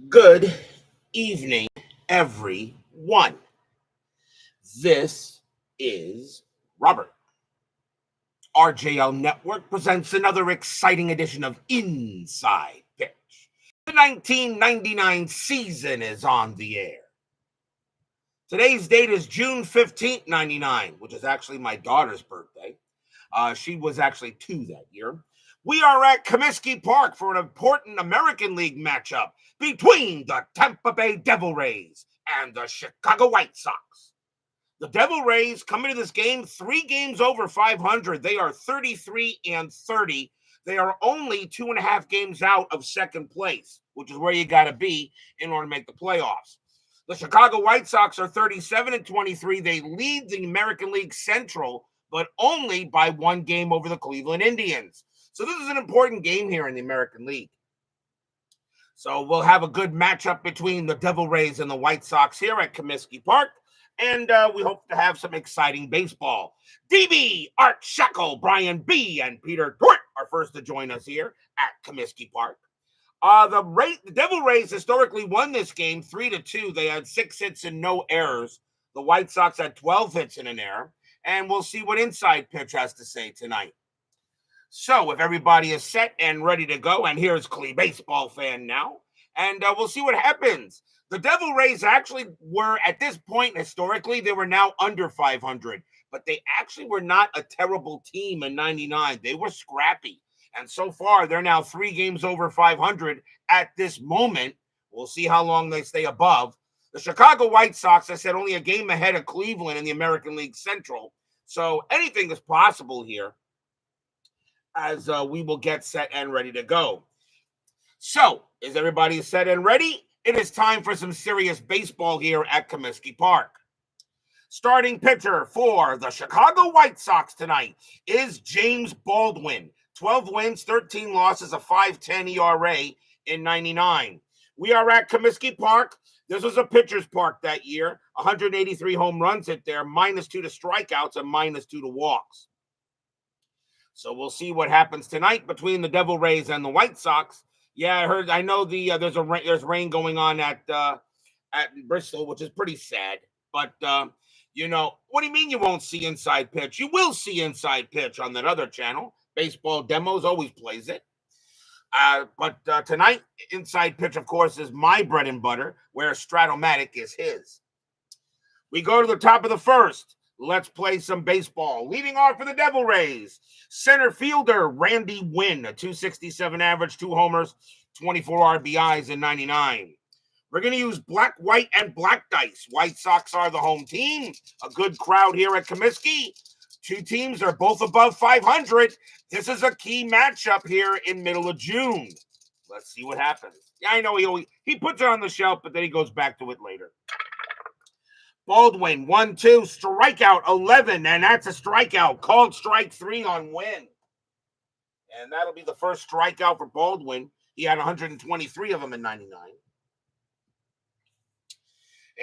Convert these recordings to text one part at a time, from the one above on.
Good evening, everyone. This is Robert. RJL Network presents another exciting edition of Inside Pitch. The 1999 season is on the air. Today's date is June 15th, 99, which is actually my daughter's birthday. She was actually 2 that year. We are at Comiskey Park for an important American League matchup between the Tampa Bay Devil Rays and the Chicago White Sox. The Devil Rays come into this game 3 games over 500. They are 33-30. They are only 2.5 games out of second place, which is where you got to be in order to make the playoffs. The Chicago White Sox are 37-23. They lead the American League Central, but only by 1 game over the Cleveland Indians. So this is an important game here in the American League. So we'll have a good matchup between the Devil Rays and the White Sox here at Comiskey Park. And we hope to have some exciting baseball. DB, Art Shackle, Brian B., and Peter Dort are first to join us here at Comiskey Park. The Devil Rays historically won this game 3-2. They had 6 hits and no errors. The White Sox had 12 hits and an error. And we'll see what Inside Pitch has to say tonight. So if everybody is set and ready to go, and here's Clee baseball fan now, and we'll see what happens. The Devil Rays actually were, at this point historically, they were now under 500, but they actually were not a terrible team in 99. They were scrappy, and so far they're now 3 games over 500 at this moment. We'll see how long they stay above. The Chicago White Sox, I said, only a game ahead of Cleveland in the American League Central, so anything is possible here, as we will get set and ready to go. So, is everybody set and ready? It is time for some serious baseball here at Comiskey Park. Starting pitcher for the Chicago White Sox tonight is James Baldwin. 12 wins, 13 losses, a 5.10 ERA in 99. We are at Comiskey Park. This was a pitcher's park that year. 183 home runs hit there, -2 to strikeouts and -2 to walks. So we'll see what happens tonight between the Devil Rays and the White Sox. Yeah, I know there's rain going on at Bristol, which is pretty sad. But what do you mean you won't see Inside Pitch? You will see Inside Pitch on that other channel. Baseball Demos always plays it. But tonight, Inside Pitch, of course, is my bread and butter, where Stratomatic is his. We go to the top of the first. Let's play some baseball. Leading off for the Devil Rays, center fielder Randy Wynn, a 267 average, 2 homers, 24 RBIs in 99. We're going to use black, white, and black dice. White Sox are the home team. A good crowd here at Comiskey. 2 teams are both above 500. This is a key matchup here in middle of June. Let's see what happens. Yeah, I know he puts it on the shelf, but then he goes back to it later. Baldwin, 1-2, strikeout 11, and that's a strikeout. Called strike 3 on Wynn. And that'll be the first strikeout for Baldwin. He had 123 of them in 99.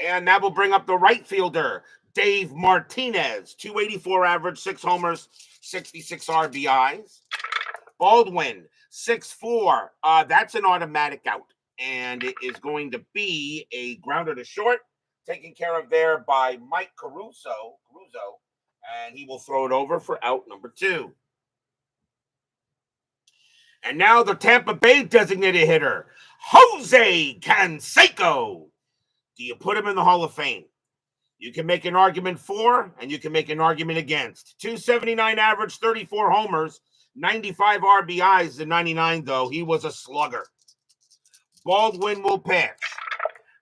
And that will bring up the right fielder, Dave Martinez, 284 average, 6 homers, 66 RBIs. Baldwin, 6'4". That's an automatic out. And it is going to be a grounder to short, taken care of there by Mike Caruso, and he will throw it over for out number 2. And now the Tampa Bay designated hitter, Jose Canseco. Do you put him in the Hall of Fame? You can make an argument for, and you can make an argument against. 279 average, 34 homers, 95 RBIs in 99, though. He was a slugger. Baldwin will pitch.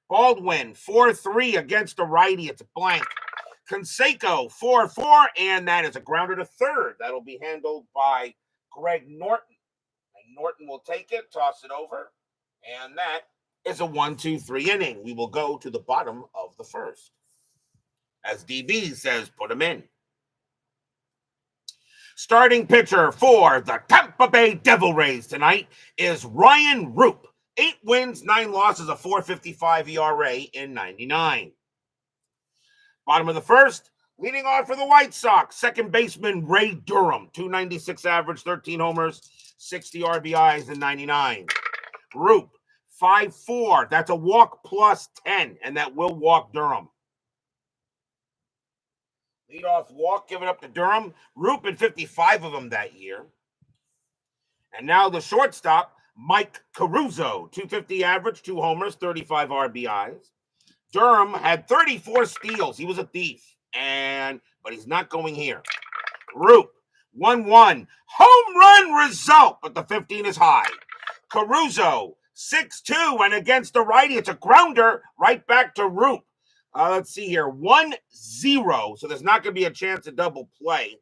Baldwin, 4-3 against a righty. It's a blank. Canseco, 4-4, and that is a grounder to third. That'll be handled by Greg Norton. And Norton will take it, toss it over, and that is a 1-2-3 inning. We will go to the bottom of the first. As DB says, put him in. Starting pitcher for the Tampa Bay Devil Rays tonight is Ryan Rupe. 8 wins, 9 losses, a 4.55 ERA in 99. Bottom of the first, leading off for the White Sox, second baseman Ray Durham, 296 average, 13 homers, 60 RBIs in 99. Rupe, 5-4. That's a walk plus 10, and that will walk Durham. Leadoff walk given up to Durham. Rupe had 55 of them that year. And now the shortstop, Mike Caruso, 250 average, 2 homers, 35 RBIs. Durham had 34 steals. He was a thief, but he's not going here. Rupe, 1-1. Home run result, but the 15 is high. Caruso, 6-2, and against the righty, it's a grounder right back to Rupe. Let's see here, 1-0, so there's not going to be a chance to double play,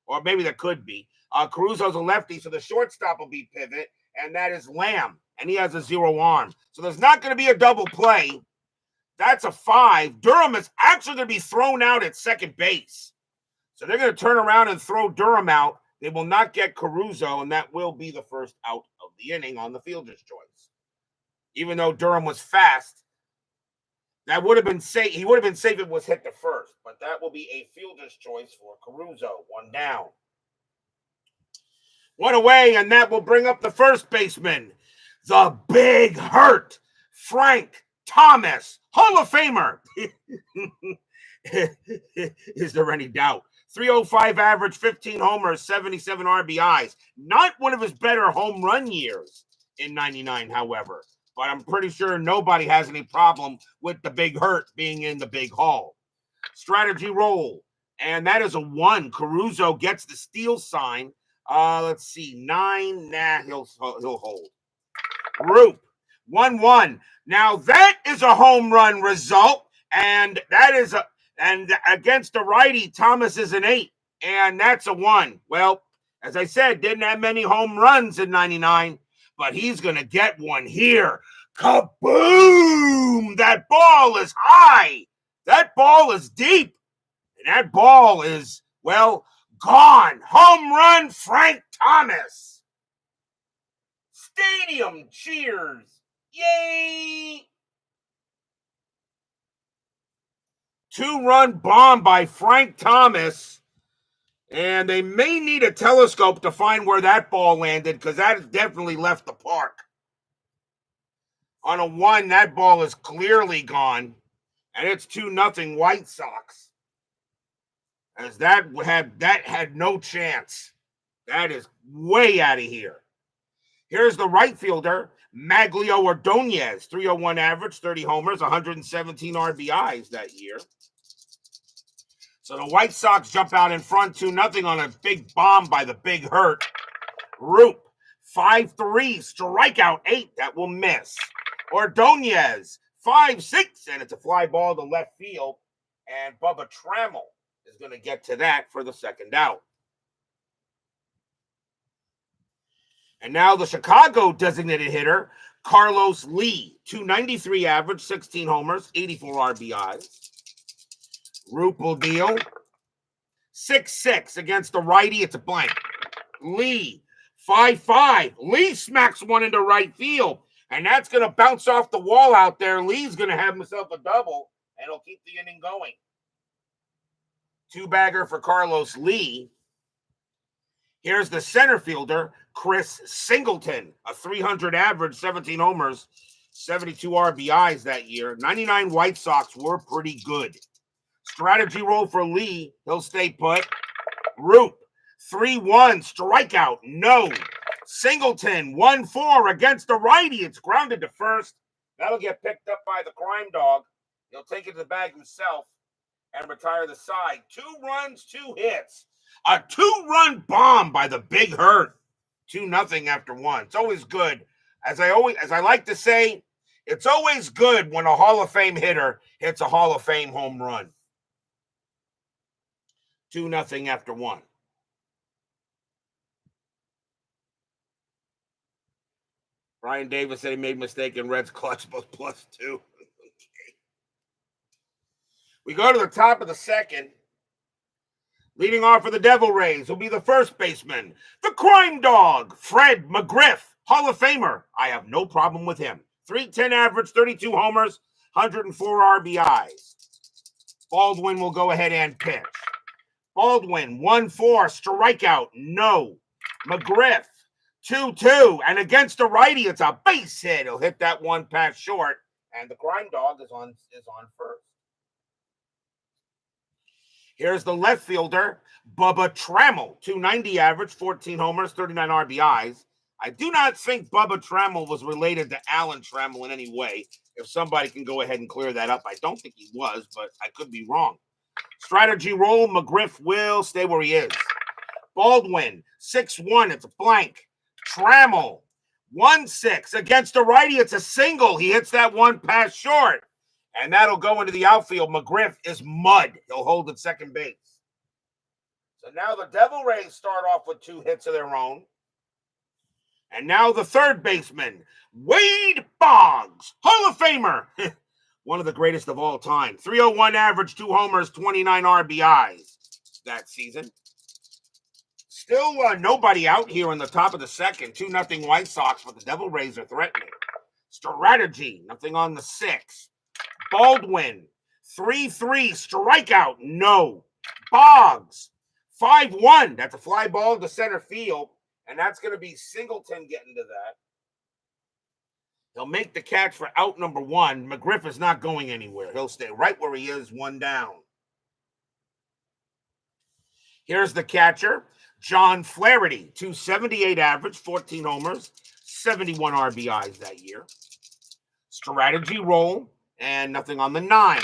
or maybe there could be. Caruso's a lefty, so the shortstop will be pivot, and that is Lamb, and he has a 0 arm. So there's not going to be a double play. That's a 5. Durham is actually going to be thrown out at second base. So they're going to turn around and throw Durham out. They will not get Caruso, and that will be the first out of the inning on the fielder's choice. Even though Durham was fast, that would have been safe. He would have been safe if it was hit to first, but that will be a fielder's choice for Caruso. 1 down. 1 away, and that will bring up the first baseman, the Big Hurt, Frank Thomas, Hall of Famer. Is there any doubt? 305 average, 15 homers, 77 RBIs. Not one of his better home run years in 99, however. But I'm pretty sure nobody has any problem with the Big Hurt being in the Big Hall. Strategy roll. And that is a 1. Caruso gets the steal sign. Let's see. 9. Nah, he'll hold. Rupe. 1-1. Now that is a home run result. And that is and against the righty, Thomas is an 8. And that's a 1. Well, as I said, didn't have many home runs in 99. But he's going to get one here. Kaboom! That ball is high. That ball is deep. And that ball is, well, gone. Home run, Frank Thomas. Stadium cheers. Yay! 2-run bomb by Frank Thomas. And they may need a telescope to find where that ball landed because that has definitely left the park. On a 1, that ball is clearly gone. And it's 2-0 White Sox. As that had no chance. That is way out of here. Here's the right fielder, Maglio Ordonez, 301 average, 30 homers, 117 RBIs that year. So the White Sox jump out in front 2-0 on a big bomb by the Big Hurt. Rupe, 5-3, strikeout 8, that will miss. Ordonez, 5-6, and it's a fly ball to left field. And Bubba Trammell is going to get to that for the second out. And now the Chicago designated hitter, Carlos Lee, 293 average, 16 homers, 84 RBIs. Rupe will deal. 6-6 against the righty. It's a blank. Lee, 5-5. Lee smacks one into right field. And that's going to bounce off the wall out there. Lee's going to have himself a double. And he'll keep the inning going. 2-bagger for Carlos Lee. Here's the center fielder, Chris Singleton. A 300 average, 17 homers, 72 RBIs that year. 99 White Sox were pretty good. Strategy roll for Lee. He'll stay put. Rupe, 3-1, strikeout, no. Singleton, 1-4 against the righty. It's grounded to first. That'll get picked up by the crime dog. He'll take it to the bag himself and retire the side. 2 runs, 2 hits. A 2-run bomb by the Big Hurt. 2-0 after 1. It's always good. As I like to say, it's always good when a Hall of Fame hitter hits a Hall of Fame home run. 2-0 after 1. Brian Davis said he made a mistake in Reds clutch, but +2. Okay. We go to the top of the second. Leading off for the Devil Rays will be the first baseman, the crime dog, Fred McGriff, Hall of Famer. I have no problem with him. 310 average, 32 homers, 104 RBIs. Baldwin will go ahead and pitch. Baldwin, 1-4, strikeout, no. McGriff, 2-2. And against the righty, it's a base hit. He'll hit that one pass short. And the Crime Dog is on first. Here's the left fielder, Bubba Trammell. 290 average, 14 homers, 39 RBIs. I do not think Bubba Trammell was related to Alan Trammell in any way. If somebody can go ahead and clear that up, I don't think he was, but I could be wrong. Strategy roll, McGriff will stay where he is. Baldwin, 6-1, it's a blank. Trammell, 1-6. Against the righty, it's a single. He hits that one pass short. And that'll go into the outfield. McGriff is mud. He'll hold at second base. So now the Devil Rays start off with 2 hits of their own. And now the third baseman, Wade Boggs, Hall of Famer. One of the greatest of all time. 301 average, 2 homers, 29 RBIs that season. Still nobody out here in the top of the second. 2-0 White Sox, but the Devil Rays are threatening. Strategy, nothing on the 6. Baldwin, 3-3, strikeout, no. Boggs, 5-1, that's a fly ball to center field, and that's going to be Singleton getting to that. He'll make the catch for out number 1. McGriff is not going anywhere. He'll stay right where he is, 1 down. Here's the catcher, John Flaherty, 278 average, 14 homers, 71 RBIs that year. Strategy roll. And nothing on the 9.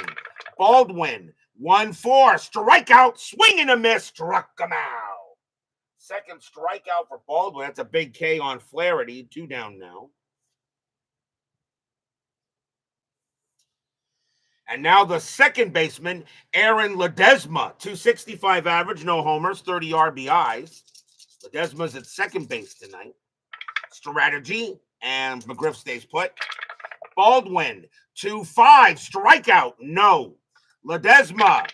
Baldwin, 1-4, strikeout, swing and a miss, struck him out. Second strikeout for Baldwin. That's a big K on Flaherty. 2 down now. And now the second baseman, Aaron Ledesma, 265 average, no homers, 30 RBIs. Ledesma's at second base tonight. Strategy, and McGriff stays put. Baldwin, 2-5, strikeout, no. Ledesma,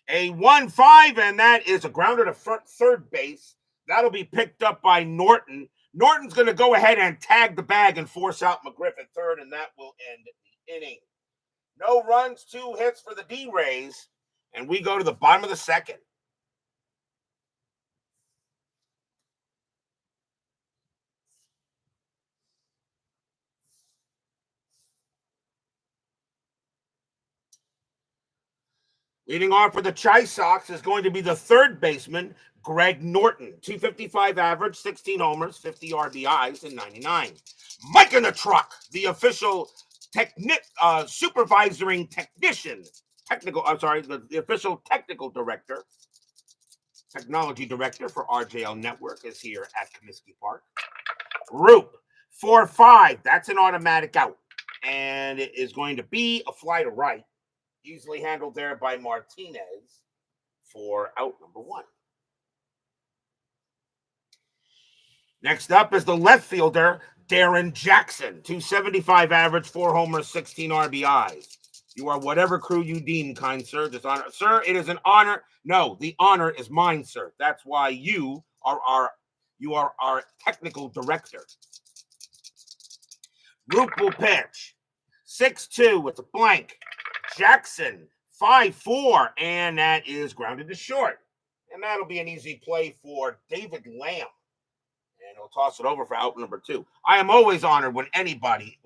a 1-5, and that is a grounder to third base. That'll be picked up by Norton. Norton's going to go ahead and tag the bag and force out McGriff at third, and that will end the inning. No runs, 2 hits for the D-Rays, and we go to the bottom of the second. Leading off for the Chi Sox is going to be the third baseman, Greg Norton. 255 average, 16 homers, 50 RBIs, and 99. Mike in the truck, the official supervising technician, the official technical director, technology director for RJL Network is here at Comiskey Park. Rupe, 4-5, that's an automatic out. And it is going to be a fly to right. Easily handled there by Martinez for out number 1. Next up is the left fielder, Darren Jackson. 275 average, 4 homers, 16 RBIs. You are whatever crew you deem, kind sir. This honor, sir, it is an honor. No, the honor is mine, sir. That's why you are our technical director. Rupe will pitch. 6-2 with a blank. Jackson, 5-4, and that is grounded to short. And that'll be an easy play for David Lamb. And he'll toss it over for out number 2. I am always honored when everybody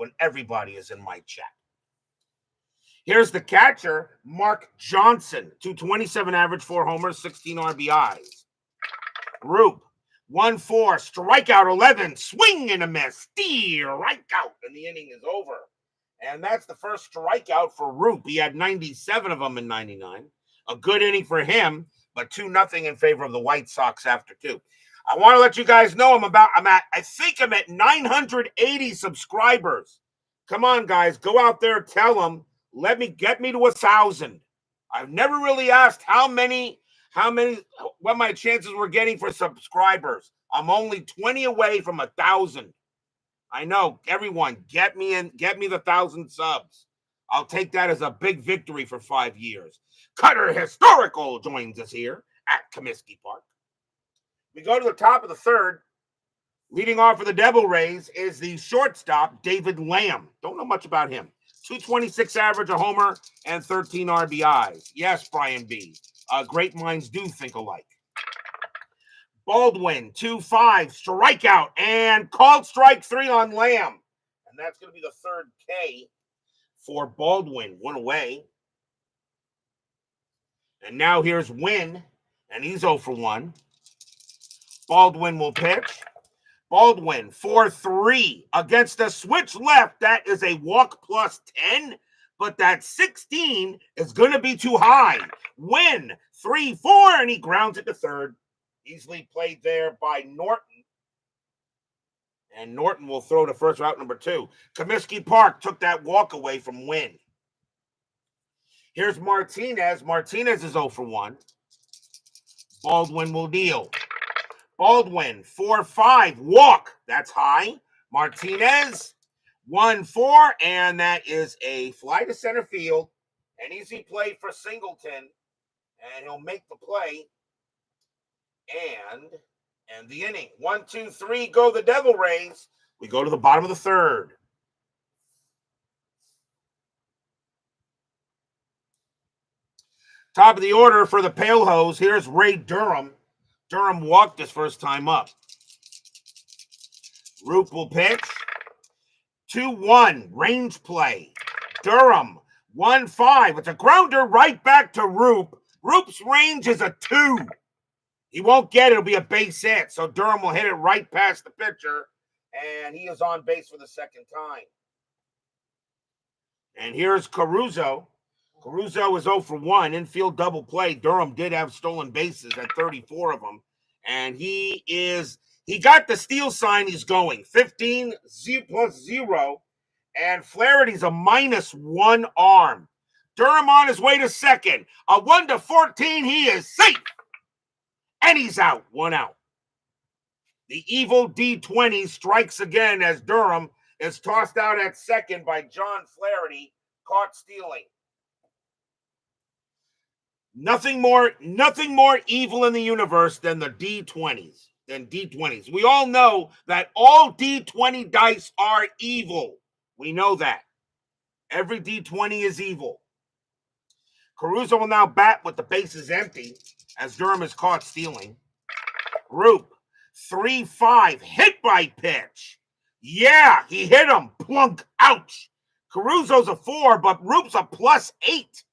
is in my chat. Here's the catcher, Mark Johnson, 227 average, 4 homers, 16 RBIs. Rupe, 1-4, strikeout 11, swing and a miss, strikeout, and the inning is over. And that's the first strikeout for Rupe. He had 97 of them in 99. A good inning for him, but 2-0 in favor of the White Sox after 2. I want to let you guys know I think I'm at 980 subscribers. Come on, guys, go out there, tell them, get me to 1,000. I've never really asked what my chances were getting for subscribers. I'm only 20 away from 1,000. I know, everyone, get me the 1,000 subs. I'll take that as a big victory for 5 years. Cutter Historical joins us here at Comiskey Park. We go to the top of the third. Leading off for the Devil Rays is the shortstop, David Lamb. Don't know much about him. 226 average, a homer, and 13 RBIs. Yes, Brian B. Great minds do think alike. Baldwin, 2-5, strikeout, and called strike 3 on Lamb. And that's going to be the third K for Baldwin, 1 away. And now here's Wynn, and he's 0 for 1. Baldwin will pitch. Baldwin, 4-3 against a switch left. That is a walk plus 10, but that 16 is going to be too high. Wynn, 3-4, and he grounds it to third. Easily played there by Norton. And Norton will throw to first, route number 2. Comiskey Park took that walk away from Wynn. Here's Martinez. Martinez is 0 for 1. Baldwin will deal. Baldwin, 4-5, walk. That's high. Martinez, 1-4, and that is a fly to center field. An easy play for Singleton, and he'll make the play and end the inning. 1, 2, 3, go the Devil Rays. We go to the bottom of the third. Top of the order for the Pale Hose. Here's Ray Durham. Durham walked his first time up. Rupe will pitch. 2-1, range play. Durham, 1-5. It's a grounder right back to Rupe. Rupe's range is a 2. He won't get it. It'll be a base hit. So Durham will hit it right past the pitcher, and he is on base for the second time. And here's Caruso. Caruso is 0 for 1. Infield double play. Durham did have stolen bases at 34 of them. And he got the steal sign. He's going 15 plus 0. And Flaherty's a -1 arm. Durham on his way to second. A 1-14. He is safe. And he's out. 1 out. The evil D20 strikes again as Durham is tossed out at second by John Flaherty, caught stealing. Nothing more evil in the universe than the D20s. We all know that all D20 dice are evil. We know that. Every D20 is evil. Caruso will now bat with the bases empty as Durham is caught stealing. Rupe, 3-5, hit by pitch. Yeah, he hit him. Plunk, ouch. Caruso's a 4, but Rupe's a +8.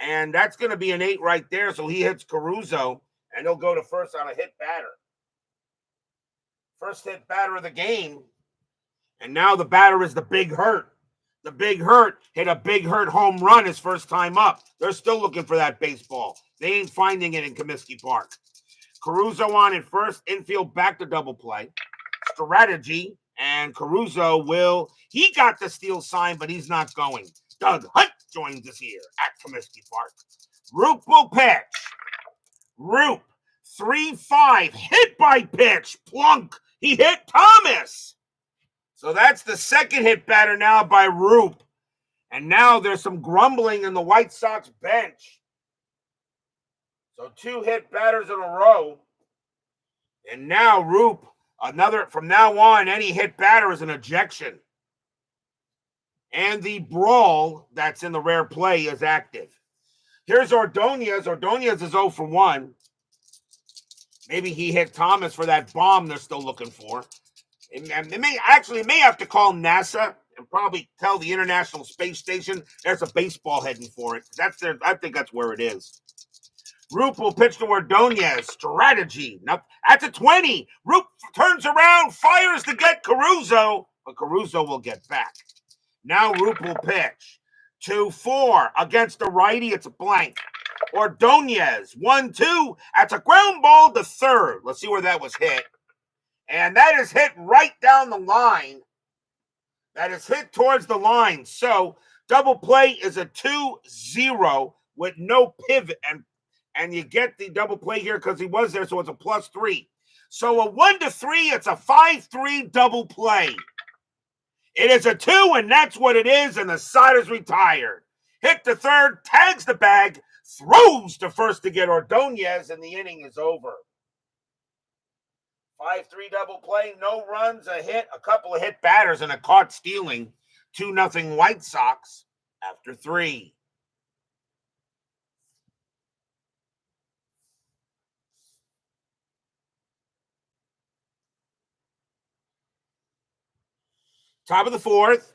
And that's going to be an 8 right there. So he hits Caruso, and he'll go to first on a hit batter. First hit batter of the game. And now the batter is the Big Hurt. The Big Hurt hit a Big Hurt home run his first time up. They're still looking for that baseball. They ain't finding it in Comiskey Park. Caruso on at first. Infield back to double play. Strategy. And Caruso he got the steal sign, but he's not going. Doug Hunt joins us here at Comiskey Park. Rupe will pitch. Rupe, 3-5, hit by pitch. Plunk. He hit Thomas. So that's the second hit batter now by Rupe. And now there's some grumbling in the White Sox bench. So 2 hit batters in a row. And now Rupe, from now on, any hit batter is an ejection. And the brawl that's in the rare play is active. Here's Ordonez. Ordonez is 0 for 1. Maybe he hit Thomas for that bomb they're still looking for. It may have to call NASA and probably tell the International Space Station there's a baseball heading for it. I think that's where it is. Rupe will pitch to Ordonez. Strategy. That's a 20. Rupe turns around, fires to get Caruso, but Caruso will get back. Now Rupe will pitch. 2-4 against the righty. It's a blank. Ordonez, 1-2. That's a ground ball to third. Let's see where that was hit. And that is hit right down the line. That is hit towards the line. So double play is a 2-0 with no pivot. And you get the double play here because he was there, so it's a +3. So a 1-3, it's a 5-3 double play. It is a 2, and that's what it is, and the side is retired. Hit to third, tags the bag, throws to first to get Ordonez, and the inning is over. 5-3 double play, no runs, a hit, a couple of hit batters, and a caught stealing. 2-0 White Sox after 3. Top of the fourth.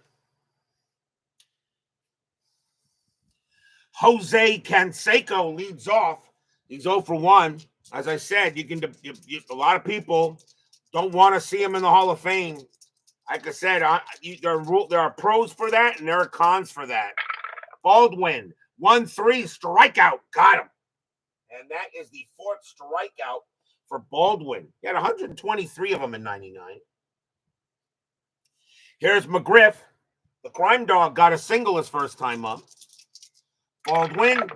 Jose Canseco leads off. He's 0 for 1. As I said, a lot of people don't want to see him in the Hall of Fame. Like I said, there are pros for that and there are cons for that. Baldwin, 1-3, strikeout, got him. And that is the fourth strikeout for Baldwin. He had 123 of them in 99. Here's McGriff. The crime dog got a single his first time up. Baldwin,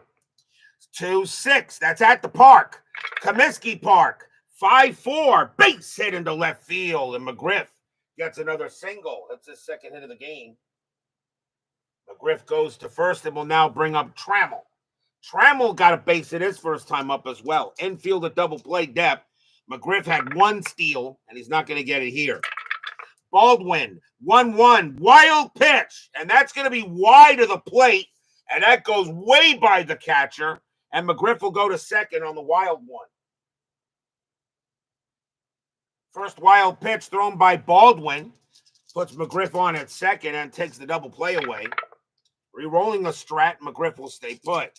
2-6. That's at the park. Comiskey Park, 5-4. Base hit into left field. And McGriff gets another single. That's his second hit of the game. McGriff goes to first and will now bring up Trammell. Trammell got a base hit his first time up as well. Infield at double play depth. McGriff had one steal, and he's not going to get it here. Baldwin, 1-1. Wild pitch. And that's going to be wide of the plate. And that goes way by the catcher. And McGriff will go to second on the wild one. First wild pitch thrown by Baldwin. Puts McGriff on at second and takes the double play away. Re-rolling a strat, McGriff will stay put.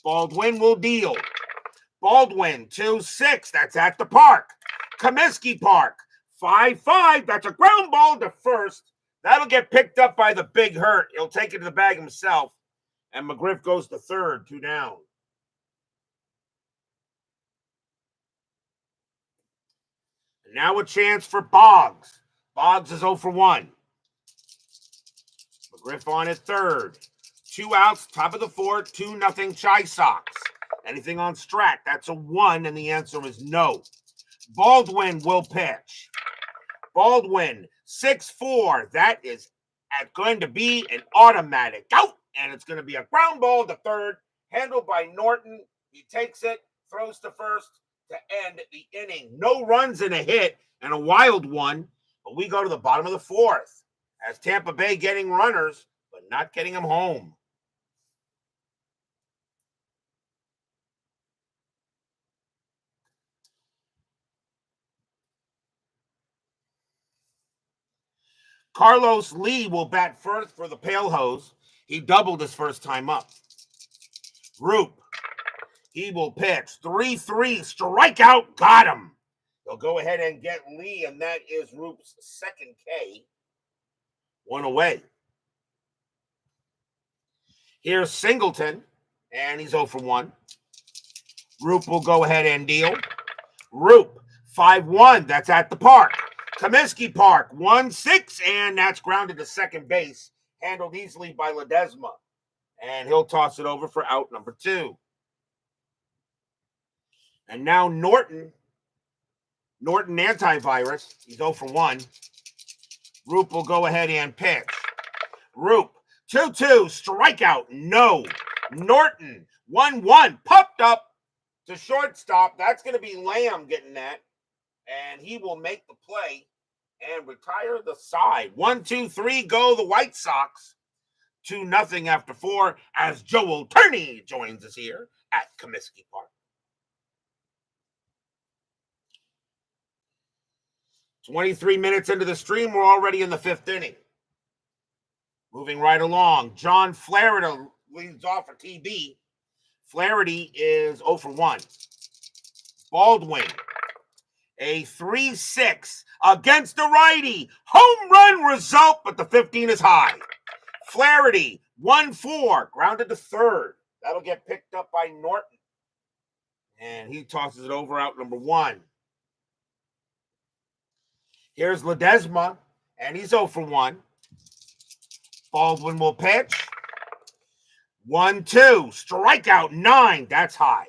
Baldwin will deal. Baldwin, 2-6. That's at the park. Comiskey Park, 5-5. That's a ground ball to first. That'll get picked up by the big hurt. He'll take it to the bag himself. And McGriff goes to third, 2 down. And now a chance for Boggs. Boggs is 0 for 1. McGriff on at third. 2 outs, top of the fourth, 2-0 Chi Sox. Anything on Strat, that's a 1, and the answer is no. Baldwin will pitch. Baldwin, 6-4. That is going to be an automatic out, and it's going to be a ground ball to third, handled by Norton. He takes it, throws to first to end the inning. No runs and a hit, and a wild one, but we go to the bottom of the fourth as Tampa Bay getting runners, but not getting them home. Carlos Lee will bat first for the Pale Hose. He doubled his first time up. Rupe, he will pitch. 3-3, strikeout, got him. They'll go ahead and get Lee, and that is Rupe's second K. 1 away. Here's Singleton, and he's 0 for 1. Rupe will go ahead and deal. Rupe, 5-1, that's at the park. Comiskey Park, 1-6, and that's grounded to second base, handled easily by Ledesma. And he'll toss it over for out number 2. And now Norton antivirus, he's 0 for 1. Rupe will go ahead and pitch. Rupe, 2-2, strikeout, no. Norton, 1-1, popped up to shortstop. That's going to be Lamb getting that. And he will make the play and retire the side. 1-2-3, go the White Sox. 2-0 after 4 as Joel Turney joins us here at Comiskey Park. 23 minutes into the stream, we're already in the 5th inning. Moving right along, John Flaherty leads off for TB. Flaherty is 0 for 1. Baldwin, a 3-6 against the righty. Home run result, but the 15 is high. Flaherty, 1-4, grounded to third. That'll get picked up by Norton. And he tosses it over out number 1. Here's Ledesma, and he's 0 for 1. Baldwin will pitch. 1-2, strikeout 9. That's high.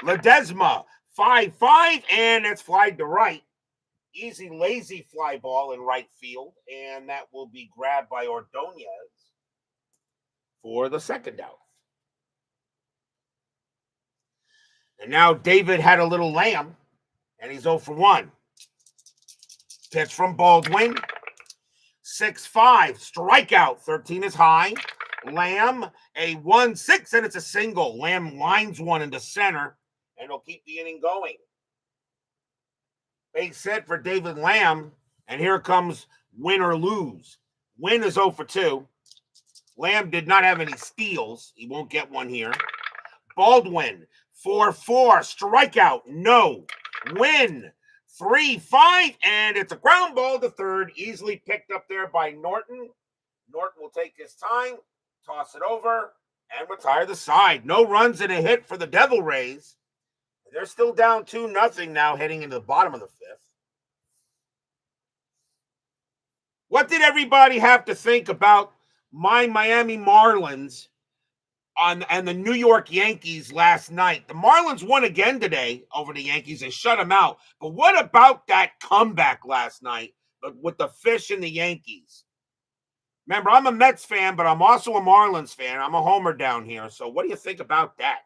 Ledesma, 5-5, and it's flied to right. Easy, lazy fly ball in right field, and that will be grabbed by Ordonez for the second out. And now David had a little Lamb, and he's 0 for 1. Pitch from Baldwin. 6-5, strikeout. 13 is high. Lamb, a 1-6, and it's a single. Lamb lines one into center, and he'll keep the inning going. Base hit for David Lamb, and here comes win or lose. Wynn is 0 for 2. Lamb did not have any steals. He won't get one here. Baldwin, 4-4. Strikeout, no. Wynn, 3-5. And it's a ground ball to third. Easily picked up there by Norton. Norton will take his time, toss it over, and retire the side. No runs and a hit for the Devil Rays. They're still down 2-0 now, heading into the bottom of the fifth. What did everybody have to think about my Miami Marlins and the New York Yankees last night? The Marlins won again today over the Yankees and shut them out. But what about that comeback last night with the Fish and the Yankees? Remember, I'm a Mets fan, but I'm also a Marlins fan. I'm a homer down here. So what do you think about that?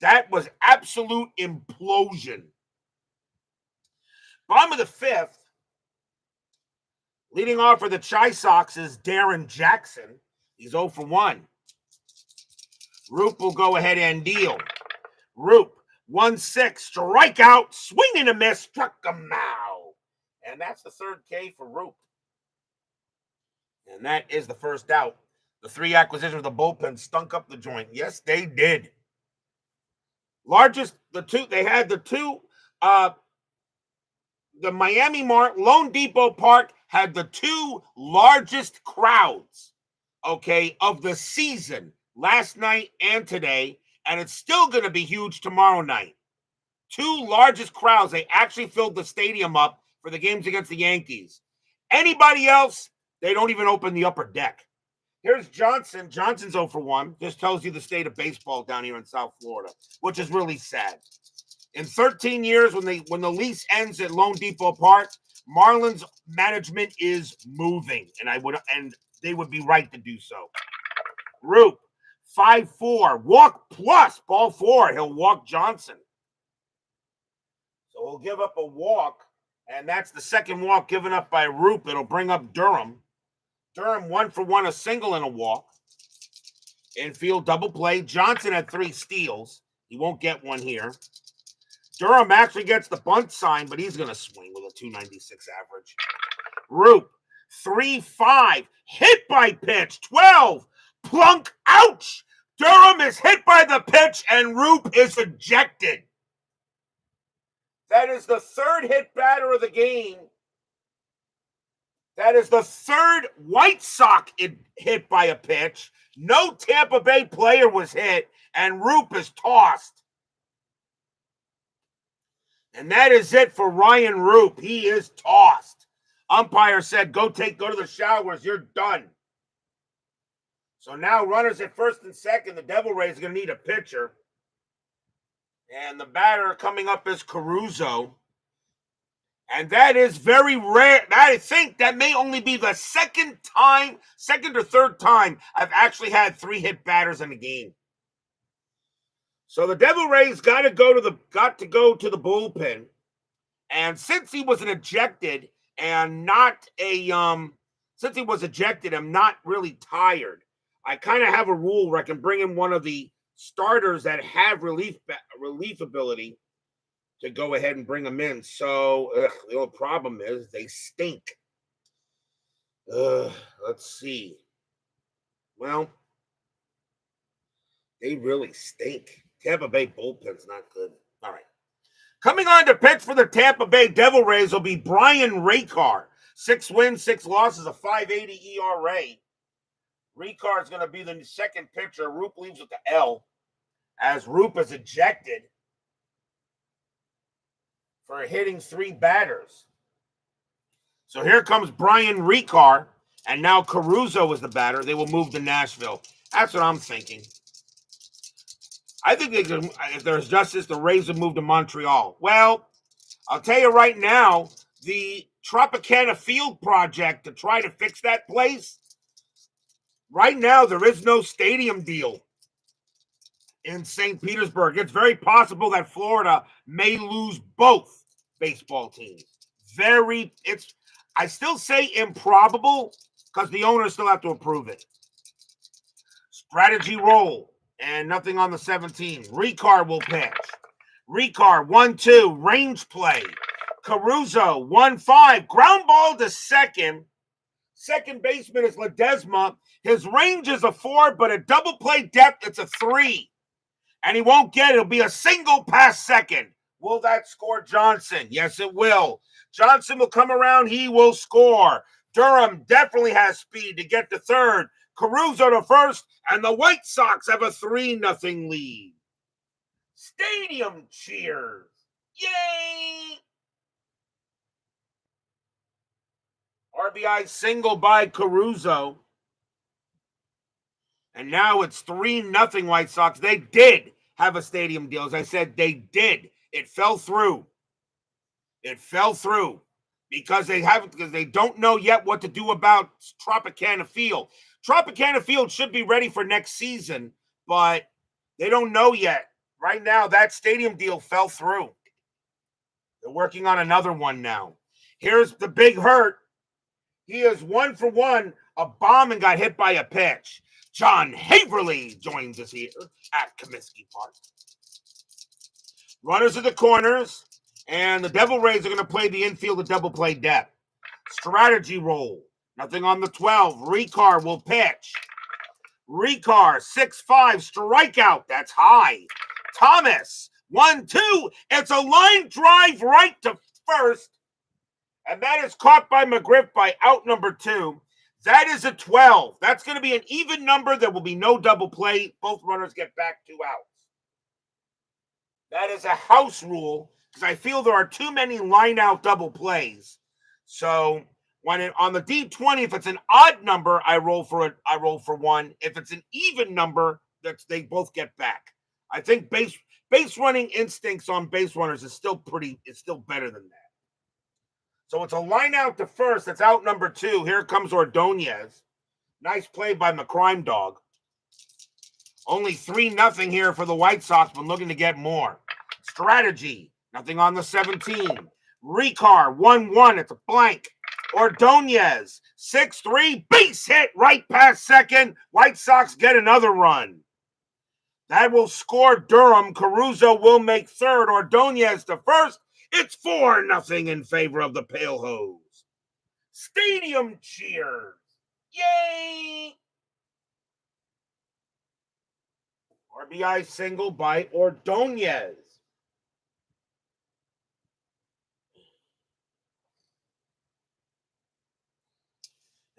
That was absolute implosion. Bottom of the fifth, leading off for the Chi Sox is Darren Jackson. He's 0 for 1. Rupe will go ahead and deal. Rupe, 1-6, strikeout, swing and a miss, struck him out. And that's the third K for Rupe. And that is the first out. The 3 acquisitions of the bullpen stunk up the joint. Yes, they did. The Miami Lone Depot Park had the 2 largest crowds, of the season last night and today, and it's still going to be huge tomorrow night. 2 largest crowds. They actually filled the stadium up for the games against the Yankees. Anybody else, they don't even open the upper deck. Here's Johnson. Johnson's 0 for 1. Just tells you the state of baseball down here in South Florida, which is really sad. In 13 years, when the lease ends at Lone Depot Park, Marlins management is moving, and they would be right to do so. Rupe, 5-4, walk plus, ball 4. He'll walk Johnson. So he'll give up a walk, and that's the second walk given up by Rupe. It'll bring up Durham. Durham 1 for 1, a single and a walk. Infield double play. Johnson had 3 steals. He won't get one here. Durham actually gets the bunt sign, but he's going to swing with a 296 average. Rupe, 3-5, hit by pitch, 12, plunk, ouch! Durham is hit by the pitch, and Rupe is ejected. That is the 3rd hit batter of the game. That is the 3rd White Sox hit by a pitch. No Tampa Bay player was hit, and Rupe is tossed. And that is it for Ryan Rupe. He is tossed. Umpire said, go to the showers. You're done. So now runners at first and second. The Devil Rays are going to need a pitcher. And the batter coming up is Caruso. And that is very rare. I think that may only be the second or third time I've actually had 3 hit batters in a game. So the Devil Rays got to go to the bullpen. And since he was ejected and not I'm not really tired. I kind of have a rule where I can bring in one of the starters that have relief ability to go ahead and bring them in. So the only problem is they stink. Let's see. Well, they really stink. Tampa Bay bullpen's not good. All right. Coming on to pitch for the Tampa Bay Devil Rays will be Brian Raycar. 6 wins, 6 losses, a 5.80 ERA. Raycar is going to be the second pitcher. Rupe leaves with the L as Rupe is ejected for hitting 3 batters. So here comes Brian Raycar, and now Caruso is the batter. They will move to Nashville. That's what I'm thinking. I think if there's justice, the Rays would move to Montreal. Well, I'll tell you right now, the Tropicana Field project to try to fix that place, right now there is no stadium deal in St. Petersburg. It's very possible that Florida may lose both baseball teams. I still say improbable because the owners still have to approve it. Strategy roll. And nothing on the 17. Raycar will pitch. Raycar, 1-2, range play. Caruso, 1-5, ground ball to second. Second baseman is Ledesma. His range is a 4, but at double play depth, it's a 3. And he won't get it. It'll be a single past second. Will that score Johnson? Yes, it will. Johnson will come around. He will score. Durham definitely has speed to get to third. Caruso to first. And the White Sox have a 3-0 lead. Stadium cheers. Yay! RBI single by Caruso. And now it's 3-0 White Sox. They did have a stadium deal. As I said, they did. It fell through. It fell through because they don't know yet what to do about Tropicana Field. Tropicana Field should be ready for next season, but they don't know yet. Right now, that stadium deal fell through. They're working on another one now. Here's the big hurt. He is 1 for 1. A bomb and got hit by a pitch. John Haverly joins us here at Comiskey Park. Runners at the corners, and the Devil Rays are going to play the infield at double play depth. Strategy roll. Nothing on the 12. Ricard will pitch. Ricard, 6-5, strikeout. That's high. Thomas, 1-2. It's a line drive right to first. And that is caught by McGriff by out number 2. That is a 12. That's going to be an even number. There will be no double play. Both runners get back 2 outs. That is a house rule because I feel there are too many line out double plays. So on the D20, if it's an odd number, I roll for 1. If it's an even number, they both get back. I think base running instincts on base runners is still better than that. So it's a line out to first. That's out number 2. Here comes Ordonez. Nice play by McCrime Dog. Only 3-0 here for the White Sox, but looking to get more. Strategy. Nothing on the 17. Ricard, 1-1. It's a blank. Ordonez, 6-3. Base hit right past second. White Sox get another run. That will score Durham. Caruso will make third. Ordonez to first. It's 4-0 in favor of the Pale Hose. Stadium cheers. Yay! RBI single by Ordonez.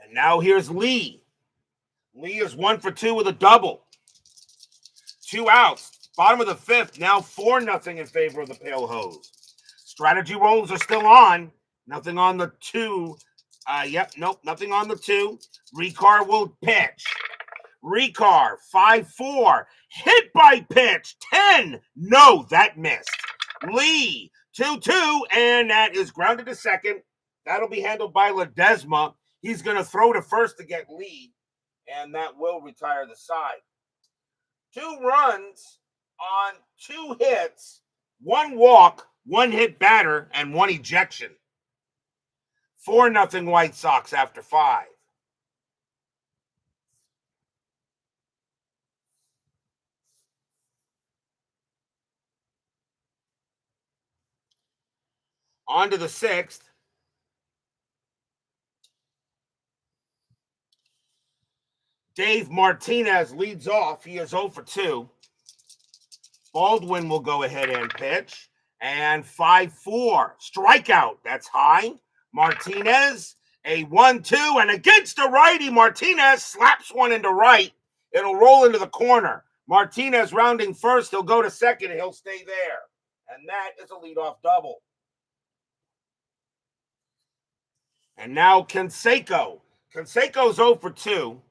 And now here's Lee. Lee is 1 for 2 with a double. 2 outs. Bottom of the 5th. Now 4-0 in favor of the Pale Hose. Strategy rolls are still on. Nothing on the 2. Nothing on the 2. Ricard will pitch. Ricard, 5-4. Hit by pitch. 10. No, that missed. Lee, 2-2. And that is grounded to second. That'll be handled by Ledesma. He's going to throw to first to get Lee. And that will retire the side. 2 runs on 2 hits. 1 walk. 1 hit batter, and 1 ejection. 4-0 White Sox after 5. On to the 6th. Dave Martinez leads off. He is 0 for 2. Baldwin will go ahead and pitch. And 5-4. Strikeout. That's high. Martinez, a 1-2. And against the righty, Martinez slaps one into right. It'll roll into the corner. Martinez rounding first. He'll go to second. And he'll stay there. And that is a leadoff double. And now Canseco. Canseco's 0 for 2.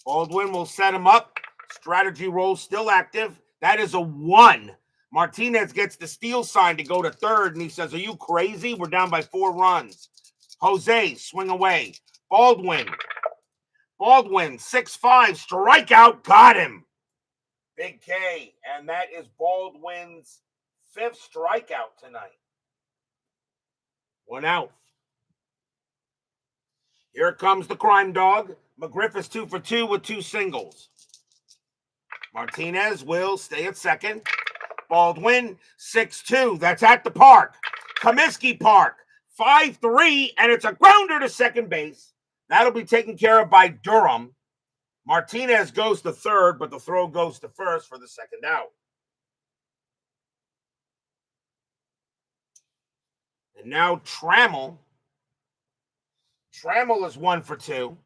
Baldwin will set him up. Strategy roll still active. That is a 1. Martinez gets the steal sign to go to third, and he says, "Are you crazy? We're down by 4 runs." Jose, swing away. Baldwin, 6-5, strikeout, got him. Big K, and that is Baldwin's 5th strikeout tonight. 1 out. Here comes the crime dog. McGriff is 2 for 2 with 2 singles. Martinez will stay at second. Baldwin, 6-2. That's at the park. Comiskey Park. 5-3, and it's a grounder to second base. That'll be taken care of by Durham. Martinez goes to third, but the throw goes to first for the second out. And now Trammell. Trammell is 1 for 2.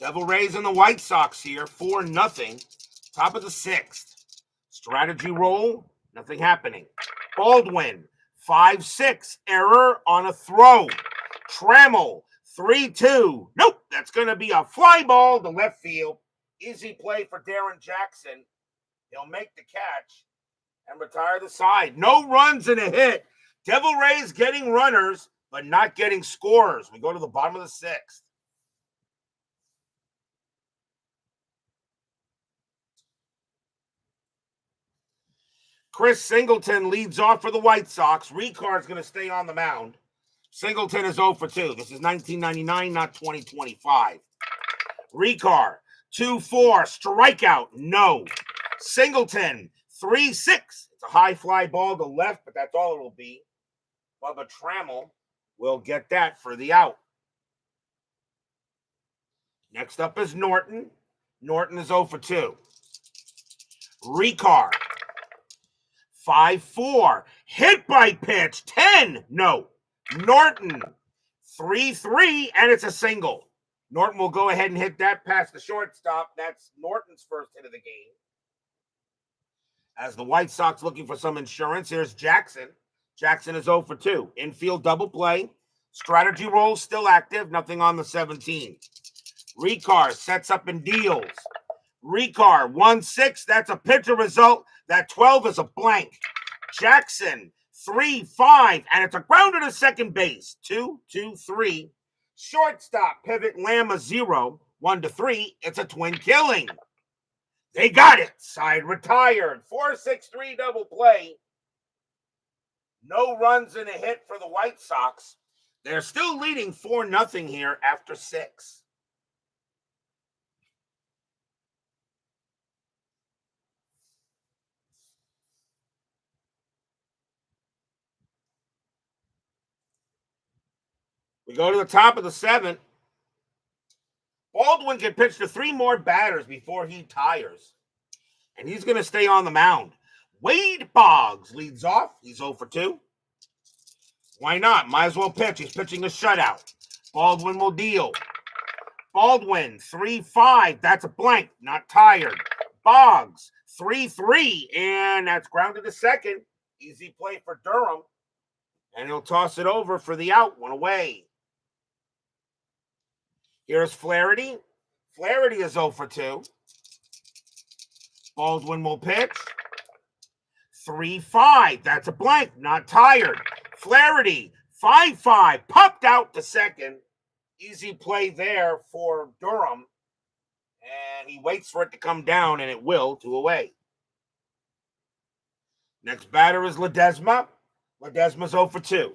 Devil Rays and the White Sox here, 4-0. Top of the 6th. Strategy roll, nothing happening. Baldwin, 5-6. Error on a throw. Trammell, 3-2. Nope, that's going to be a fly ball to left field. Easy play for Darren Jackson. He'll make the catch and retire the side. No runs and a hit. Devil Rays getting runners, but not getting scorers. We go to the bottom of the 6th. Chris Singleton leads off for the White Sox. Ricard's going to stay on the mound. Singleton is 0 for 2. This is 1999, not 2025. Ricard, 2-4. Strikeout, no. Singleton, 3-6. It's a high fly ball to left, but that's all it will be. Bubba Trammell will get that for the out. Next up is Norton. Norton is 0 for 2. Ricard, 5-4. Hit by pitch. 10. No. Norton. 3-3. And it's a single. Norton will go ahead and hit that past the shortstop. That's Norton's first hit of the game. As the White Sox looking for some insurance, here's Jackson. Jackson is 0 for 2. Infield double play. Strategy roll still active. Nothing on the 17. Ricard sets up and deals. Ricard, 1-6. That's a pitcher result. That 12 is a blank. Jackson, 3-5. And it's a grounder to second base. 2-2-3. Shortstop, pivot, Lama, 0. 1-3. It's a twin killing. They got it. Side retired. 4-6-3 double play. No runs and a hit for the White Sox. They're still leading 4-0 here after 6. We go to the top of the 7th. Baldwin can pitch to 3 more batters before he tires. And he's going to stay on the mound. Wade Boggs leads off. He's 0 for 2. Why not? Might as well pitch. He's pitching a shutout. Baldwin will deal. Baldwin, 3-5. That's a blank. Not tired. Boggs, 3-3. And that's grounded to second. Easy play for Durham. And he'll toss it over for the out. 1 away. Here's Flaherty. Flaherty is 0 for 2. Baldwin will pitch. 3-5. That's a blank. Not tired. Flaherty, 5-5. Popped out to second. Easy play there for Durham. And he waits for it to come down, and it will. 2 away. Next batter is Ledesma. Ledesma's 0 for 2.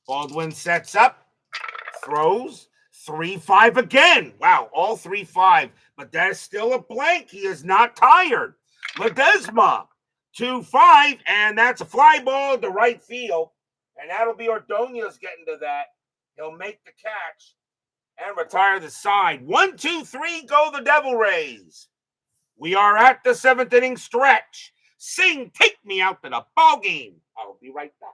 Baldwin sets up, throws, 3-5 again. Wow, all 3-5, but that is still a blank. He is not tired. Ledesma, 2-5, and that's a fly ball to right field, and that'll be Ordonez getting to that. He'll make the catch and retire the side. 1-2-3, go the Devil Rays. We are at the 7th inning stretch. Sing, take me out to the ball game. I'll be right back.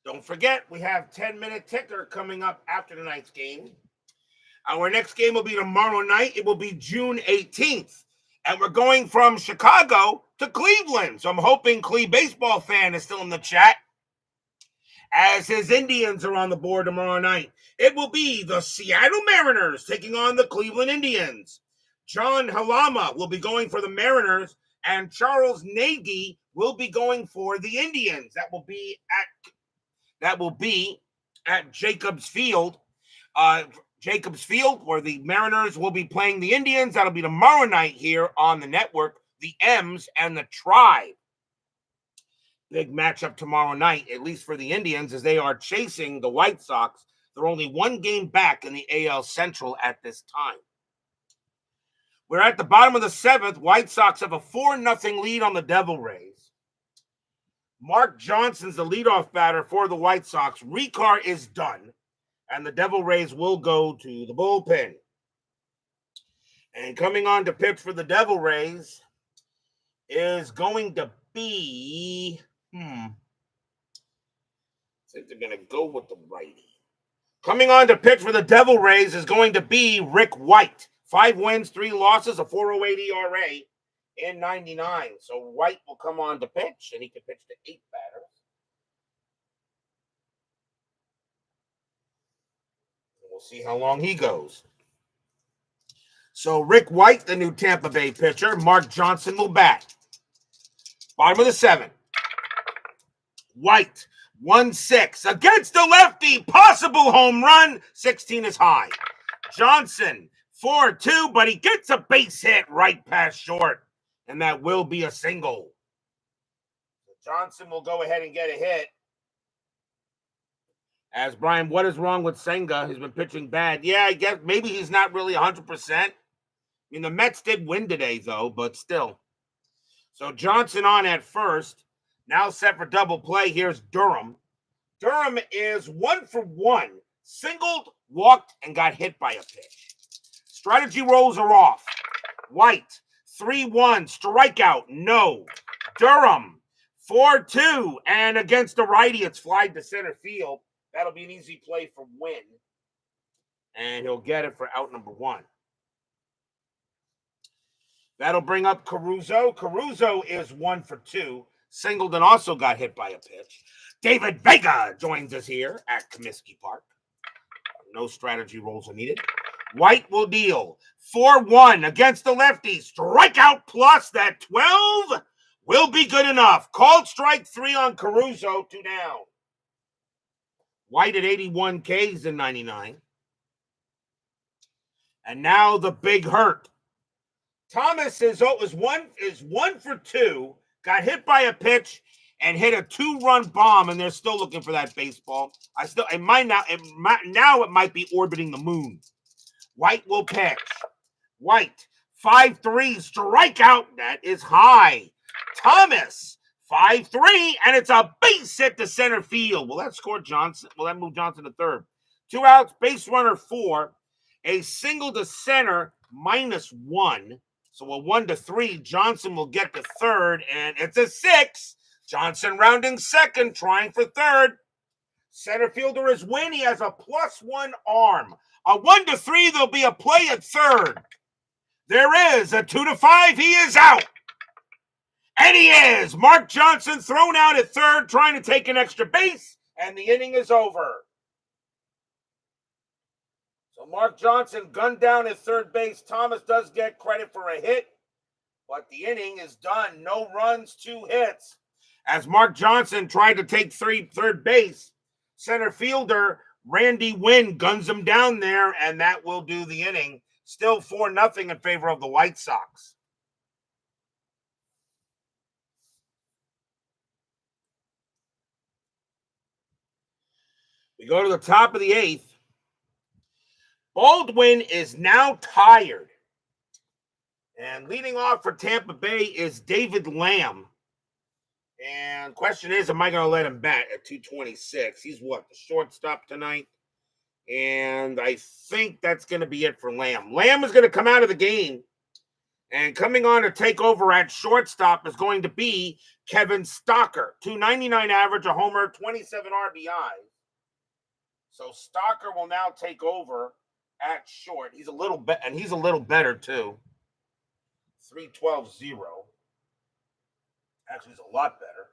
Don't forget, we have 10-minute ticker coming up after tonight's game. Our next game will be tomorrow night. It will be June 18th. And we're going from Chicago to Cleveland. So I'm hoping Cleve Baseball fan is still in the chat, as his Indians are on the board tomorrow night. It will be the Seattle Mariners taking on the Cleveland Indians. John Halama will be going for the Mariners, and Charles Nagy will be going for the Indians. That will be at Jacobs Field. Jacobs Field, where the Mariners will be playing the Indians. That'll be tomorrow night here on the network. The M's and the Tribe. Big matchup tomorrow night, at least for the Indians, as they are chasing the White Sox. They're only one game back in the AL Central at this time. We're at the bottom of the seventh. White Sox have a 4-0 lead on the Devil Rays. Mark Johnson's the leadoff batter for the White Sox. Ricard is done, and the Devil Rays will go to the bullpen. And coming on to pitch for the Devil Rays is going to be... I think they're going to go with the righty. Coming on to pitch for the Devil Rays is going to be Rick White. 5 wins, 3 losses, a 4.08 ERA in 99. So White will come on to pitch, and he can pitch to 8 batters. We'll see how long he goes. So Rick White, the new Tampa Bay pitcher. Mark Johnson will bat. Bottom of the 7th. White, 1-6 against the lefty. Possible home run. 16 is high. Johnson, 4-2, but he gets a base hit right past short, and that will be a single. Johnson will go ahead and get a hit. As Brian, what is wrong with Senga? He's been pitching bad. Yeah, I guess maybe he's not really 100%. I mean, the Mets did win today, though, but still. So Johnson on at first. Now set for double play. Here's Durham. Durham is 1 for 1. Singled, walked, and got hit by a pitch. Strategy rolls are off. White, 3-1. Strikeout, no. Durham, 4-2. And against the righty, it's flied to center field. That'll be an easy play for Wynn. And he'll get it for out number 1. That'll bring up Caruso. Caruso is 1 for 2. Singled and also got hit by a pitch. David Vega joins us here at Comiskey Park. No strategy rolls are needed. White will deal 4-1 against the lefty. Strikeout plus. That 12 will be good enough. Called strike 3 on Caruso. 2 down. White at 81 Ks in 99. And now the big hurt. Thomas is 1 for 2. Got hit by a pitch and hit a 2-run bomb, and they're still looking for that baseball. It might be orbiting the moon. White will pitch. White, 5-3, strikeout. That is high. Thomas, 5-3, and it's a base hit to center field. Will that score Johnson? Will that move Johnson to third? 2 outs, base runner 4. A single to center, -1. So a 1-3, Johnson will get to third, and it's a 6. Johnson rounding second, trying for third. Center fielder is Wynn. He has a +1 arm. A 1-3, there'll be a play at third. There is a 2-5. He is out. And he is. Mark Johnson thrown out at third, trying to take an extra base, and the inning is over. So Mark Johnson gunned down at third base. Thomas does get credit for a hit, but the inning is done. No runs, 2 hits. As Mark Johnson tried to take third base, center fielder Randy Wynn guns him down there, and that will do the inning. Still 4-0 in favor of the White Sox. We go to the top of the 8th. Baldwin is now tired. And leading off for Tampa Bay is David Lamb. And question is, am I going to let him bat at 226? He's what, the shortstop tonight? And I think that's going to be it for Lamb. Lamb is going to come out of the game And coming on to take over at shortstop is going to be Kevin Stocker. 299 average, a homer, 27 RBIs. So Stocker will now take over at short. He's a little better too. 312-0. Actually, he's a lot better.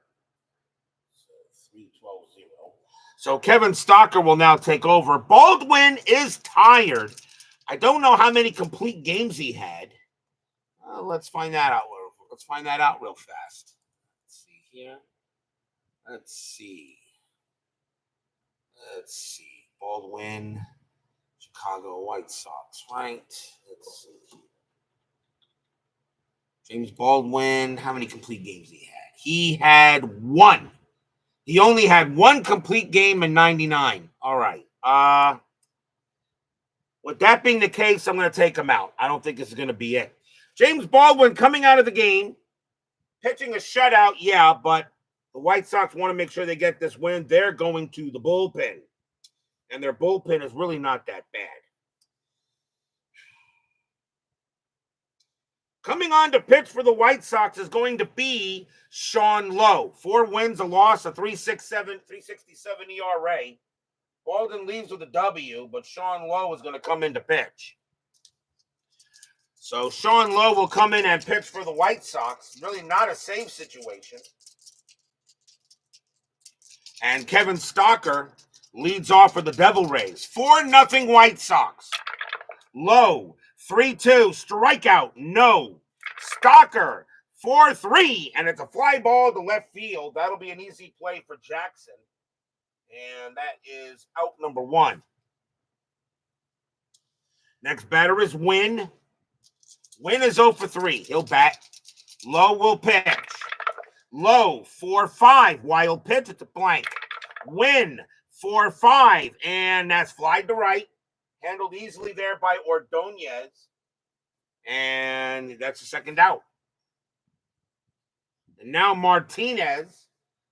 So 312-0. So Kevin Stocker will now take over. Baldwin is tired. I don't know how many complete games he had. Let's find that out. Let's find that out real fast. Let's see here. Let's see. Baldwin, Chicago White Sox, right? Let's see. James Baldwin, how many complete games he had? He had one. He only had one complete game in 99. All right. With that being the case, I'm going to take him out. I don't think this is going to be it. James Baldwin coming out of the game, pitching a shutout, yeah, but the White Sox want to make sure they get this win. They're going to the bullpen, and their bullpen is really not that bad. Coming on to pitch for the White Sox is going to be Sean Lowe. 4 wins, a loss, a 3.67 ERA. Baldwin leaves with a W, but Sean Lowe is going to come in to pitch. So Sean Lowe will come in and pitch for the White Sox. Really not a save situation. And Kevin Stocker leads off for the Devil Rays. 4-0 White Sox. Lowe, 3-2, strikeout, no. Stocker, 4-3, and it's a fly ball to left field. That'll be an easy play for Jackson. And that is out number 1. Next batter is Wynn. Wynn is 0-for-3. He'll bat. Lowe will pitch. Lowe, 4-5. Wild pitch at the blank. Wynn, 4-5. And that's fly to right. Handled easily there by Ordonez. And that's the second out. And now Martinez.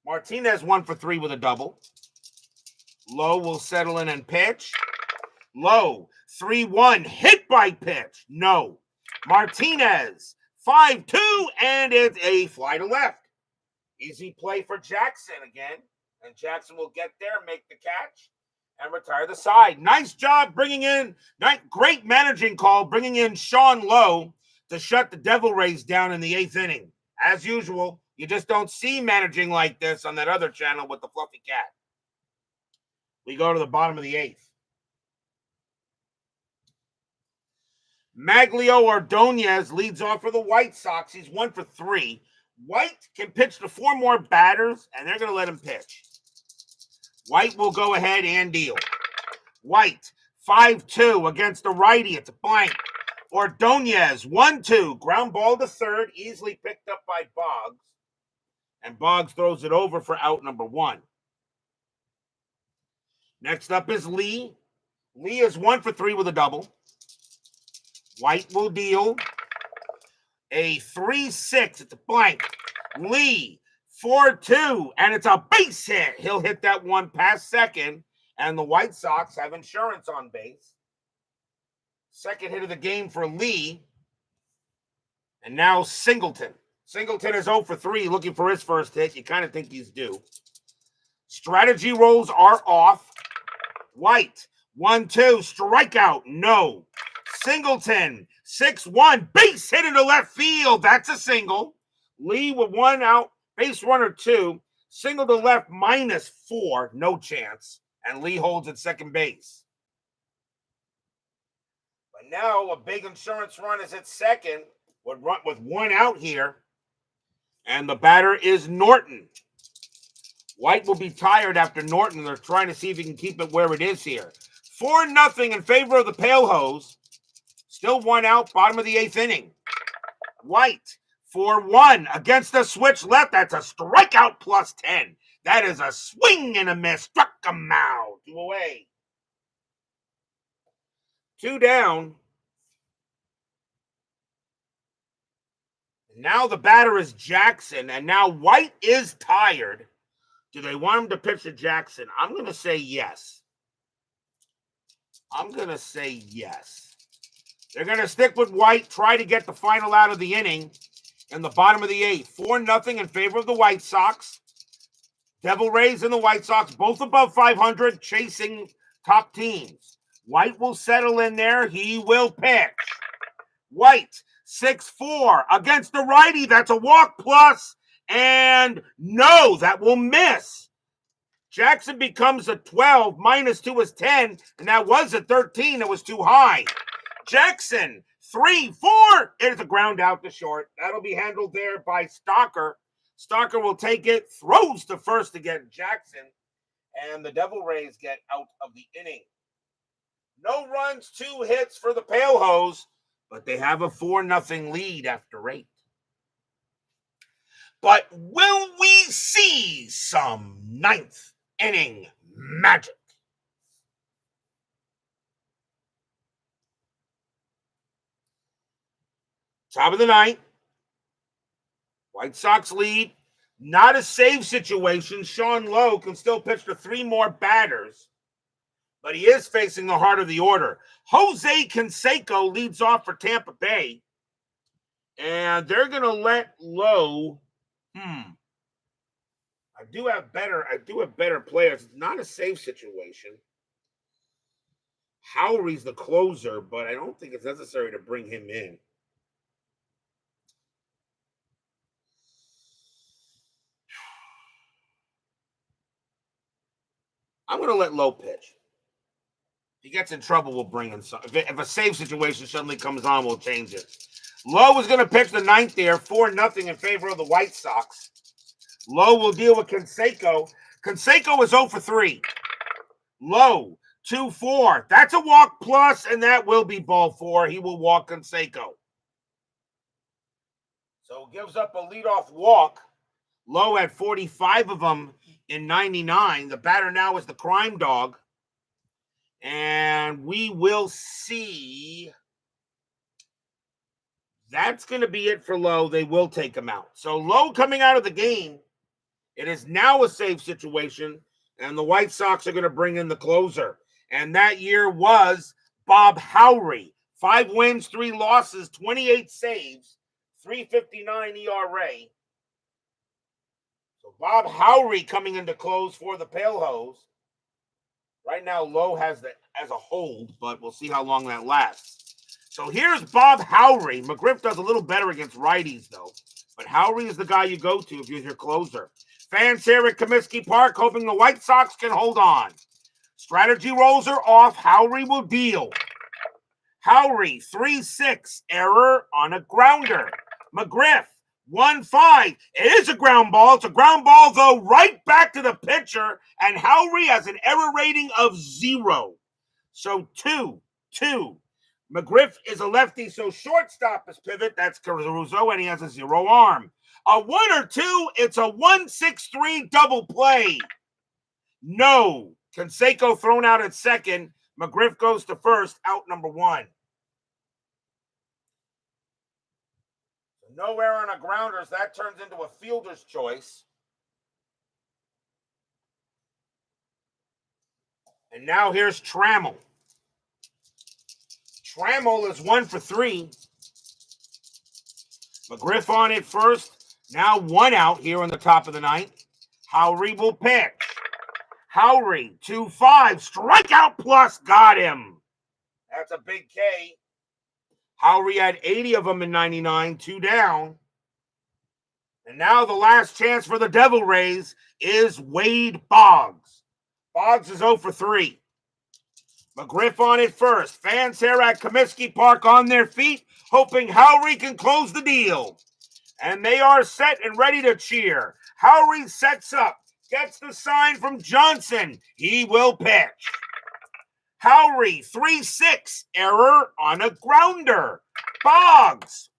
Martinez 1-for-3 with a double. Lowe will settle in and pitch. Lowe, 3-1. Hit by pitch. No. Martinez, 5-2. And it's a fly to left. Easy play for Jackson again. And Jackson will get there, make the catch, and retire the side. Nice job bringing in, great managing call, bringing in Sean Lowe to shut the Devil Rays down in the 8th inning. As usual, you just don't see managing like this on that other channel with the fluffy cat. We go to the bottom of the 8th. Maglio Ordonez leads off for the White Sox. He's 1-for-3. White can pitch to 4 more batters, and they're going to let him pitch. White will go ahead and deal. White, 5-2 against the righty. It's a blank. Ordonez, 1-2. Ground ball to third, easily picked up by Boggs. And Boggs throws it over for out number 1. Next up is Lee. Lee is 1-for-3 with a double. White will deal. A 3-6 at the blank. Lee, 4-2, and it's a base hit. He'll hit that one past second, and the White Sox have insurance on base. Second hit of the game for Lee. And now Singleton. Singleton is 0-for-3, looking for his first hit. You kind of think he's due. Strategy rolls are off. White, 1-2, strikeout, no. Singleton, 6-1, base hit into left field. That's a single. Lee with 1 out, base runner 2. Single to left, -4, no chance. And Lee holds at second base. But now a big insurance run is at second with 1 out here. And the batter is Norton. White will be tired after Norton. They're trying to see if he can keep it where it is here. 4-0 in favor of the Pale Hose. Still 1 out, bottom of the 8th inning. White, 4-1 against the switch left. That's a strikeout +10. That is a swing and a miss. Struck him out. 2 away. 2 down. Now the batter is Jackson, and now White is tired. Do they want him to pitch to Jackson? I'm going to say yes. They're going to stick with White, try to get the final out of the inning in the bottom of the 8th. 4-0 in favor of the White Sox. Devil Rays and the White Sox, both above 500, chasing top teams. White will settle in there. He will pitch. White, 6-4 against the righty. That's a walk plus. And no, that will miss. Jackson becomes a 12. -2 is 10. And that was a 13. It was too high. Jackson, 3-4. It is a ground out to short. That'll be handled there by Stalker. Stalker will take it, throws to first to get Jackson. And the Devil Rays get out of the inning. No runs, 2 hits for the Pale Hose, but they have a 4-0 lead after 8. But will we see some 9th inning magic? Top of the 9th. White Sox lead. Not a save situation. Sean Lowe can still pitch to 3 more batters, but he is facing the heart of the order. Jose Canseco leads off for Tampa Bay, and they're going to let Lowe. I do have better players. It's not a save situation. Howry's the closer, but I don't think it's necessary to bring him in. I'm going to let Lowe pitch. If he gets in trouble, we'll bring in some. If a save situation suddenly comes on, we'll change it. Lowe is going to pitch the 9th there, 4-0 in favor of the White Sox. Lowe will deal with Canseco. Canseco is 0 for 3. Lowe, 2-4. That's a walk plus, and that will be ball 4. He will walk Canseco. So gives up a leadoff walk. Lowe had 45 of them in 99. The batter now is the crime dog. And we will see. That's going to be it for Lowe. They will take him out. So Lowe coming out of the game. It is now a save situation, and the White Sox are going to bring in the closer. And that year was Bob Howry. 5 wins, 3 losses, 28 saves, 3.59 ERA. So Bob Howry coming into close for the Pale Hose. Right now, Lowe has a hold, but we'll see how long that lasts. So here's Bob Howry. McGriff does a little better against righties, though. But Howry is the guy you go to if you're your closer. Fans here at Comiskey Park hoping the White Sox can hold on. Strategy rolls are off. Howry will deal. Howry, 3-6. Error on a grounder. McGriff, 1-5. It is a ground ball. It's a ground ball, though, right back to the pitcher. And Howry has an error rating of 0. So 2-2. McGriff is a lefty, so shortstop is pivot. That's Caruso, and he has a 0 arm. A 1 or 2, it's a 1-6-3 double play. No. Canseco thrown out at second. McGriff goes to first, out number 1. No error on a grounders. That turns into a fielder's choice. And now here's Trammell. Trammell is 1 for 3. McGriff on it first. Now 1 out here on the top of the 9th. Howry will pitch. Howry, 2-5. Strikeout plus. Got him. That's a big K. Howry had 80 of them in 99. 2 down. And now the last chance for the Devil Rays is Wade Boggs. Boggs is 0 for 3. McGriff on it first. Fans here at Comiskey Park on their feet, hoping Howry can close the deal. And they are set and ready to cheer. Howry sets up, gets the sign from Johnson. He will pitch. Howry, 3-6. Error on a grounder. Boggs,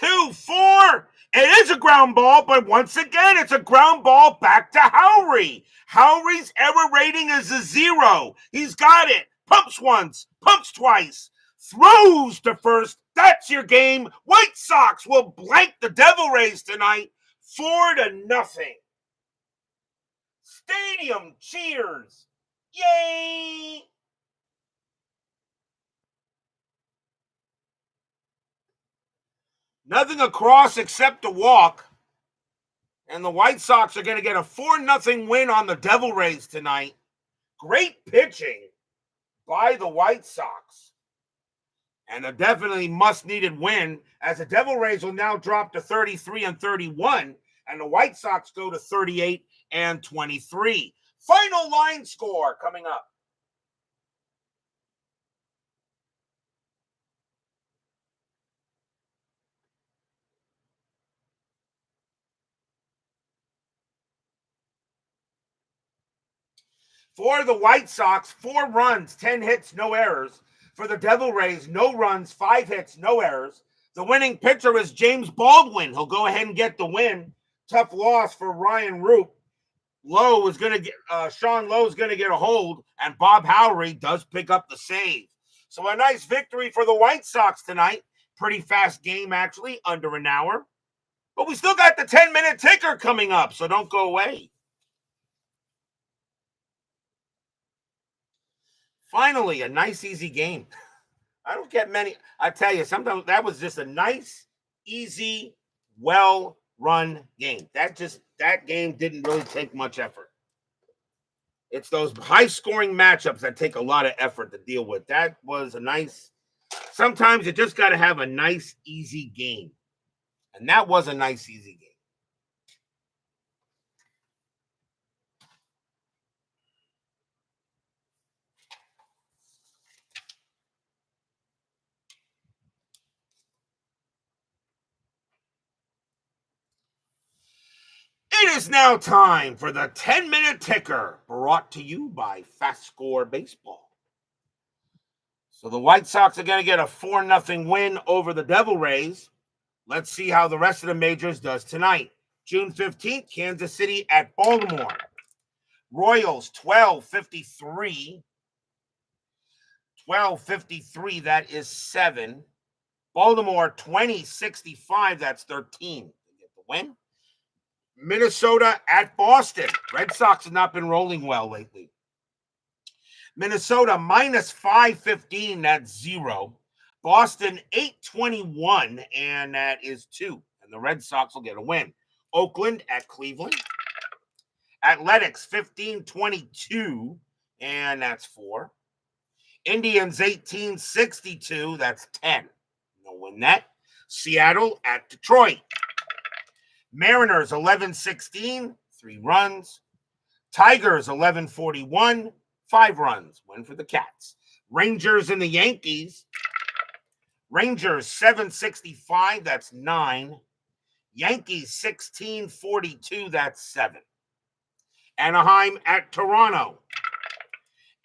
2-4. It is a ground ball, but once again, it's a ground ball back to Howry. Howry's error rating is a 0. He's got it. Pumps once, pumps twice, throws to first. That's your game. White Sox will blank the Devil Rays tonight, 4-0. Stadium cheers. Yay! Nothing across except a walk. And the White Sox are going to get a 4-0 win on the Devil Rays tonight. Great pitching by the White Sox. And a definitely much-needed win, as the Devil Rays will now drop to 33-31, and the White Sox go to 38-23. Final line score coming up. For the White Sox, 4 runs, 10 hits, no errors. For the Devil Rays, no runs, 5 hits, no errors. The winning pitcher is James Baldwin. He'll go ahead and get the win. Tough loss for Ryan Rupe. Sean Lowe is going to get a hold, and Bob Howry does pick up the save. So a nice victory for the White Sox tonight. Pretty fast game, actually, under an hour. But we still got the 10-minute ticker coming up, so don't go away. Finally, a nice, easy game. I don't get many. I tell you, sometimes that was just a nice, easy, well-run game. That game didn't really take much effort. It's those high-scoring matchups that take a lot of effort to deal with. That was a nice. Sometimes you just got to have a nice, easy game, and that was a nice, easy game. It is now time for the 10-minute ticker, brought to you by FastScore Baseball. So the White Sox are going to get a 4-0 win over the Devil Rays. Let's see how the rest of the majors does tonight. June 15th, Kansas City at Baltimore. Royals 12:53. 12:53, that is 7. Baltimore 20:65, that's 13. They get the win. Minnesota at Boston. Red Sox have not been rolling well lately. Minnesota minus 515, that's 0. Boston 821, and that is 2. And the Red Sox will get a win. Oakland at Cleveland. Athletics 1522, and that's 4. Indians 1862, that's 10. No win that. Seattle at Detroit. Mariners 11-16, 3 runs. Tigers 11-41, 5 runs. Win for the Cats. Rangers and the Yankees. Rangers 765, that's 9. Yankees 1642, that's 7. Anaheim at Toronto.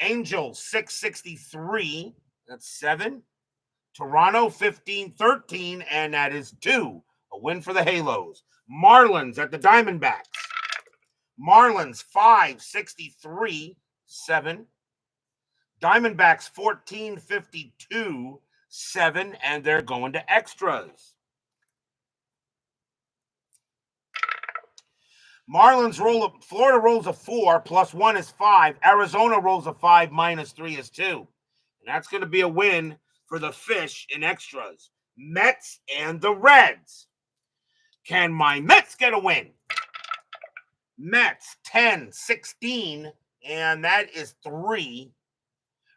Angels 663, that's 7. Toronto 1513, and that is 2. A win for the Halos. Marlins at the Diamondbacks. Marlins 563, 7. Diamondbacks 1452, 7, and they're going to extras. Florida rolls a 4, plus 1 is 5. Arizona rolls a 5, minus 3 is 2. And that's going to be a win for the Fish in extras. Mets and the Reds. Can my Mets get a win? Mets 10-16, and that is 3.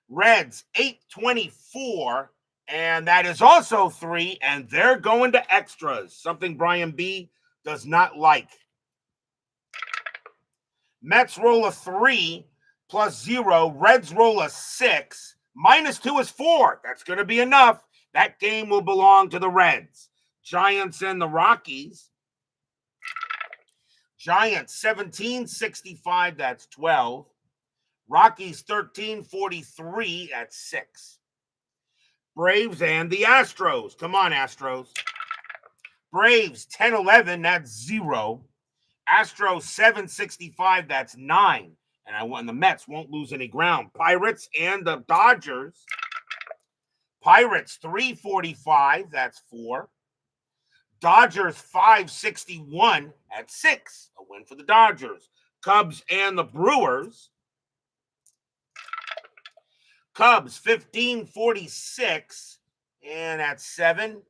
Reds 824, and that is also 3, and they're going to extras, something Brian B. does not like. Mets roll a 3, plus 0. Reds roll a 6, minus 2 is 4. That's going to be enough. That game will belong to the Reds. Giants and the Rockies. Giants 1765, that's 12. Rockies 1343, that's 6. Braves and the Astros. Come on, Astros. Braves 1011, that's 0. Astros 765, that's 9. And the Mets won't lose any ground. Pirates and the Dodgers. Pirates 345, that's 4. Dodgers 561 at 6. A win for the Dodgers. Cubs and the Brewers. Cubs 1546, and that's 7.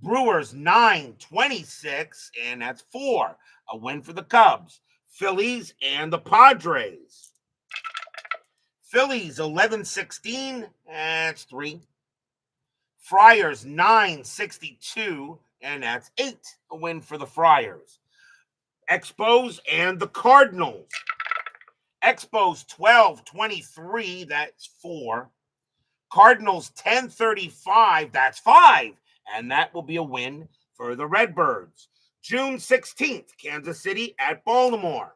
Brewers 9-26, and that's 4. A win for the Cubs. Phillies and the Padres. Phillies 11-16, that's 3. Friars 9-62, and that's 8. A win for the Friars. Expos and the Cardinals. Expos 12-23, that's 4. Cardinals 10-35, that's 5. And that will be a win for the Redbirds. June 16th, Kansas City at Baltimore.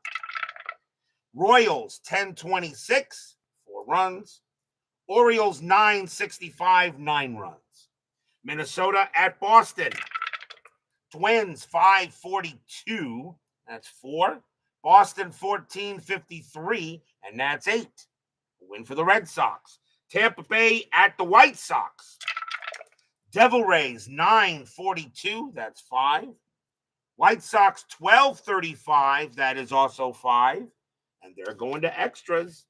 Royals 10-26, 4 runs. Orioles 9-65, 9 runs. Minnesota at Boston. Twins 5-42, that's 4. Boston 14-53, and that's 8. A win for the Red Sox. Tampa Bay at the White Sox. Devil Rays 9-42, that's 5. White Sox 12-35, that is also 5. And they're going to extras.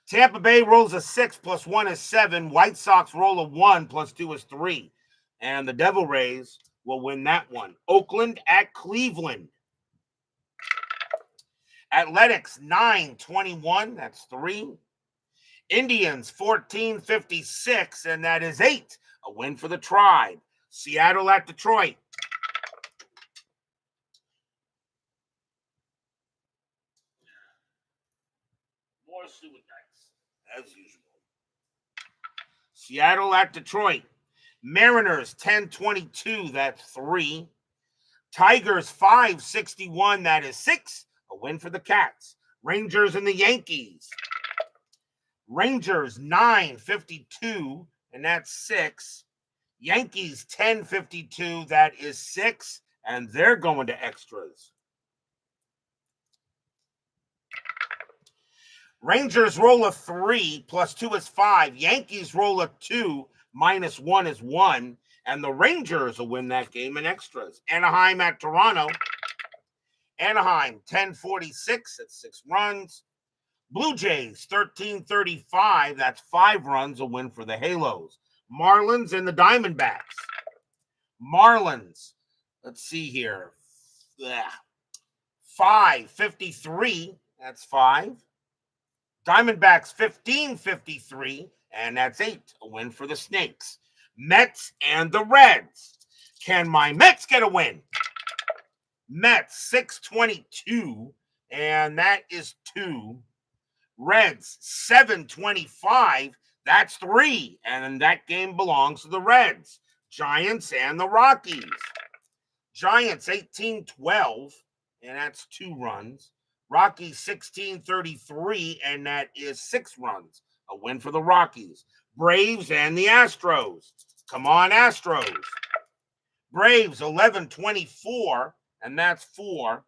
Tampa Bay rolls a 6 plus 1 is 7. White Sox roll a 1 plus 2 is 3. And the Devil Rays will win that one. Oakland at Cleveland. Athletics 9-21, that's 3. Indians 14-56, and that is 8. A win for the Tribe. Seattle at Detroit. More suicides, as usual. Seattle at Detroit. Mariners 10-22, that's 3. Tigers 5-61, that is 6. A win for the Cats. Rangers and the Yankees. Rangers 9-52, and that's 6. Yankees 10-52, that is 6. And they're going to extras. Rangers roll a 3 plus 2 is 5. Yankees roll a 2 minus 1 is 1. And the Rangers will win that game in extras. Anaheim at Toronto. Anaheim 10-46, that's 6 runs. Blue Jays 13-35, that's 5 runs, a win for the Halos. Marlins and the Diamondbacks. Marlins, let's see here. 5-53, that's 5. Diamondbacks 15-53, and that's 8. A win for the Snakes. Mets and the Reds. Can my Mets get a win? Mets 6-22, and that is 2. Reds 7-25, that's 3. And that game belongs to the Reds. Giants and the Rockies. Giants 18-12, and that's 2 runs. Rockies 16-33, and that is 6 runs. A win for the Rockies. Braves and the Astros. Come on, Astros. Braves 11-24, and that's 4.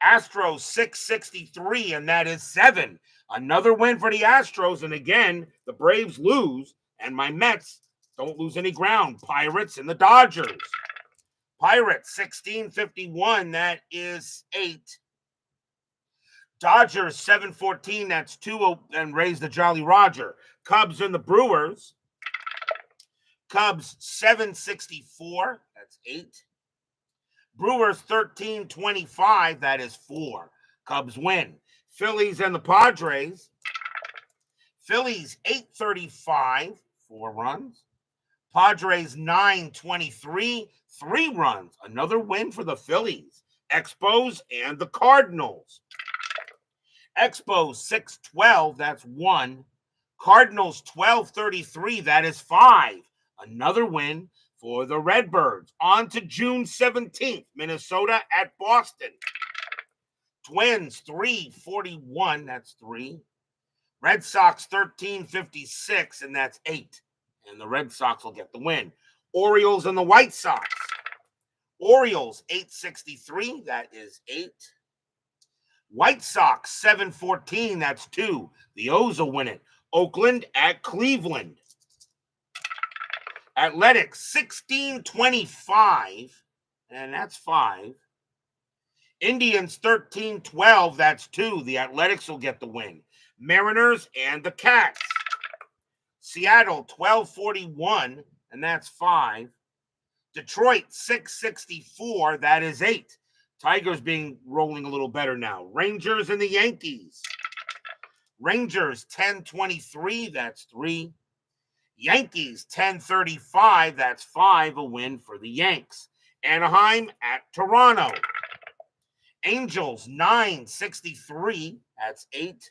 Astros 6-63, and that is 7. Another win for the Astros, and again, the Braves lose, and my Mets don't lose any ground. Pirates and the Dodgers. Pirates 16-51, that is 8. Dodgers 7-14, that's 2, and raise the Jolly Roger. Cubs and the Brewers. Cubs 7-64, that's 8. Brewers 13-25, that is 4. Cubs win. Phillies and the Padres. Phillies 8-35, 4 runs. Padres 9-23, 3 runs. Another win for the Phillies. Expos and the Cardinals. Expos 6-12, that's 1. Cardinals 12-33, that is 5. Another win for the Redbirds. On to June 17th, Minnesota at Boston. Twins 3-41, that's 3. Red Sox 13-56, and that's 8. And the Red Sox will get the win. Orioles and the White Sox. Orioles 8-63, that is 8. White Sox 7-14, that's 2. The O's will win it. Oakland at Cleveland. Athletics 16-25, and that's 5. Indians 13-12, that's 2. The Athletics will get the win. Mariners and the Cats. Seattle 1241, and that's 5. Detroit 664, that is 8. Tigers being rolling a little better now. Rangers and the Yankees. Rangers 1023, that's 3. Yankees 1035, that's 5, a win for the Yanks. Anaheim at Toronto. Angels 963, that's 8.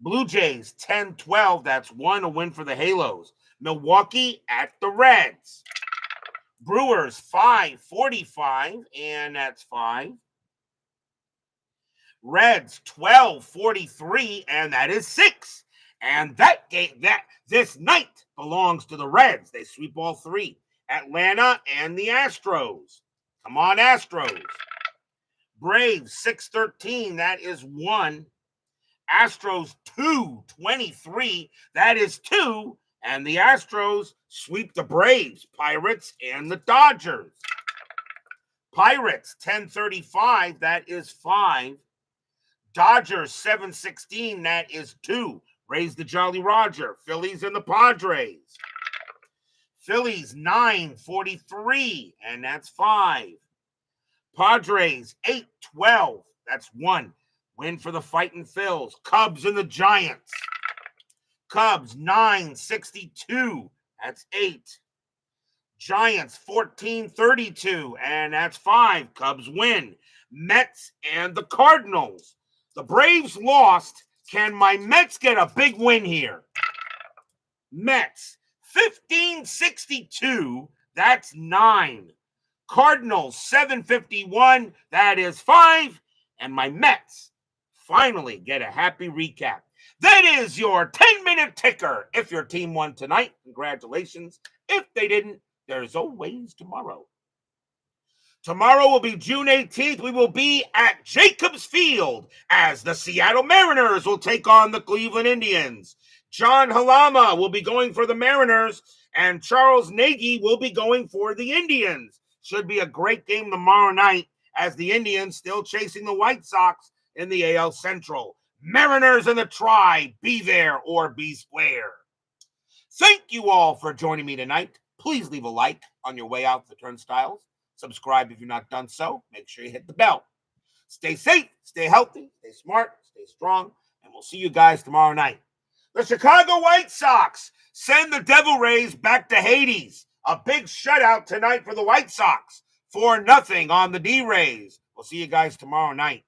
Blue Jays 1012, that's 1, a win for the Halos. Milwaukee at the Reds. Brewers 545, and that's 5. Reds 1243, and that is 6. And that game, this night belongs to the Reds. They sweep all 3. Atlanta and the Astros. Come on, Astros. Braves 613, that is 1. Astros 223, that is 2. And the Astros sweep the Braves, Pirates, and the Dodgers. Pirates 1035, that is 5. Dodgers 716, that is 2. Raise the Jolly Roger. Phillies and the Padres. Phillies 943, and that's 5. Padres 812, that's 1. Win for the Fightin' Phils. Cubs and the Giants. Cubs 962, that's 8. Giants 1432, and that's 5. Cubs win. Mets and the Cardinals. The Braves lost. Can my Mets get a big win here? Mets 1562, that's 9. Cardinals 751, that is 5. And my Mets finally get a happy recap. That is your 10-minute ticker. If your team won tonight, congratulations. If they didn't, there's always tomorrow. Tomorrow will be June 18th. We will be at Jacobs Field as the Seattle Mariners will take on the Cleveland Indians. John Halama will be going for the Mariners, and Charles Nagy will be going for the Indians. Should be a great game tomorrow night as the Indians still chasing the White Sox in the AL Central. Mariners in the Tribe, be there or be square. Thank you all for joining me tonight. Please leave a like on your way out the turnstiles. Subscribe if you've not done so. Make sure you hit the bell. Stay safe, stay healthy, stay smart, stay strong, and we'll see you guys tomorrow night. The Chicago White Sox send the Devil Rays back to Hades. A big shutout tonight for the White Sox. 4-0 on the D-Rays. We'll see you guys tomorrow night.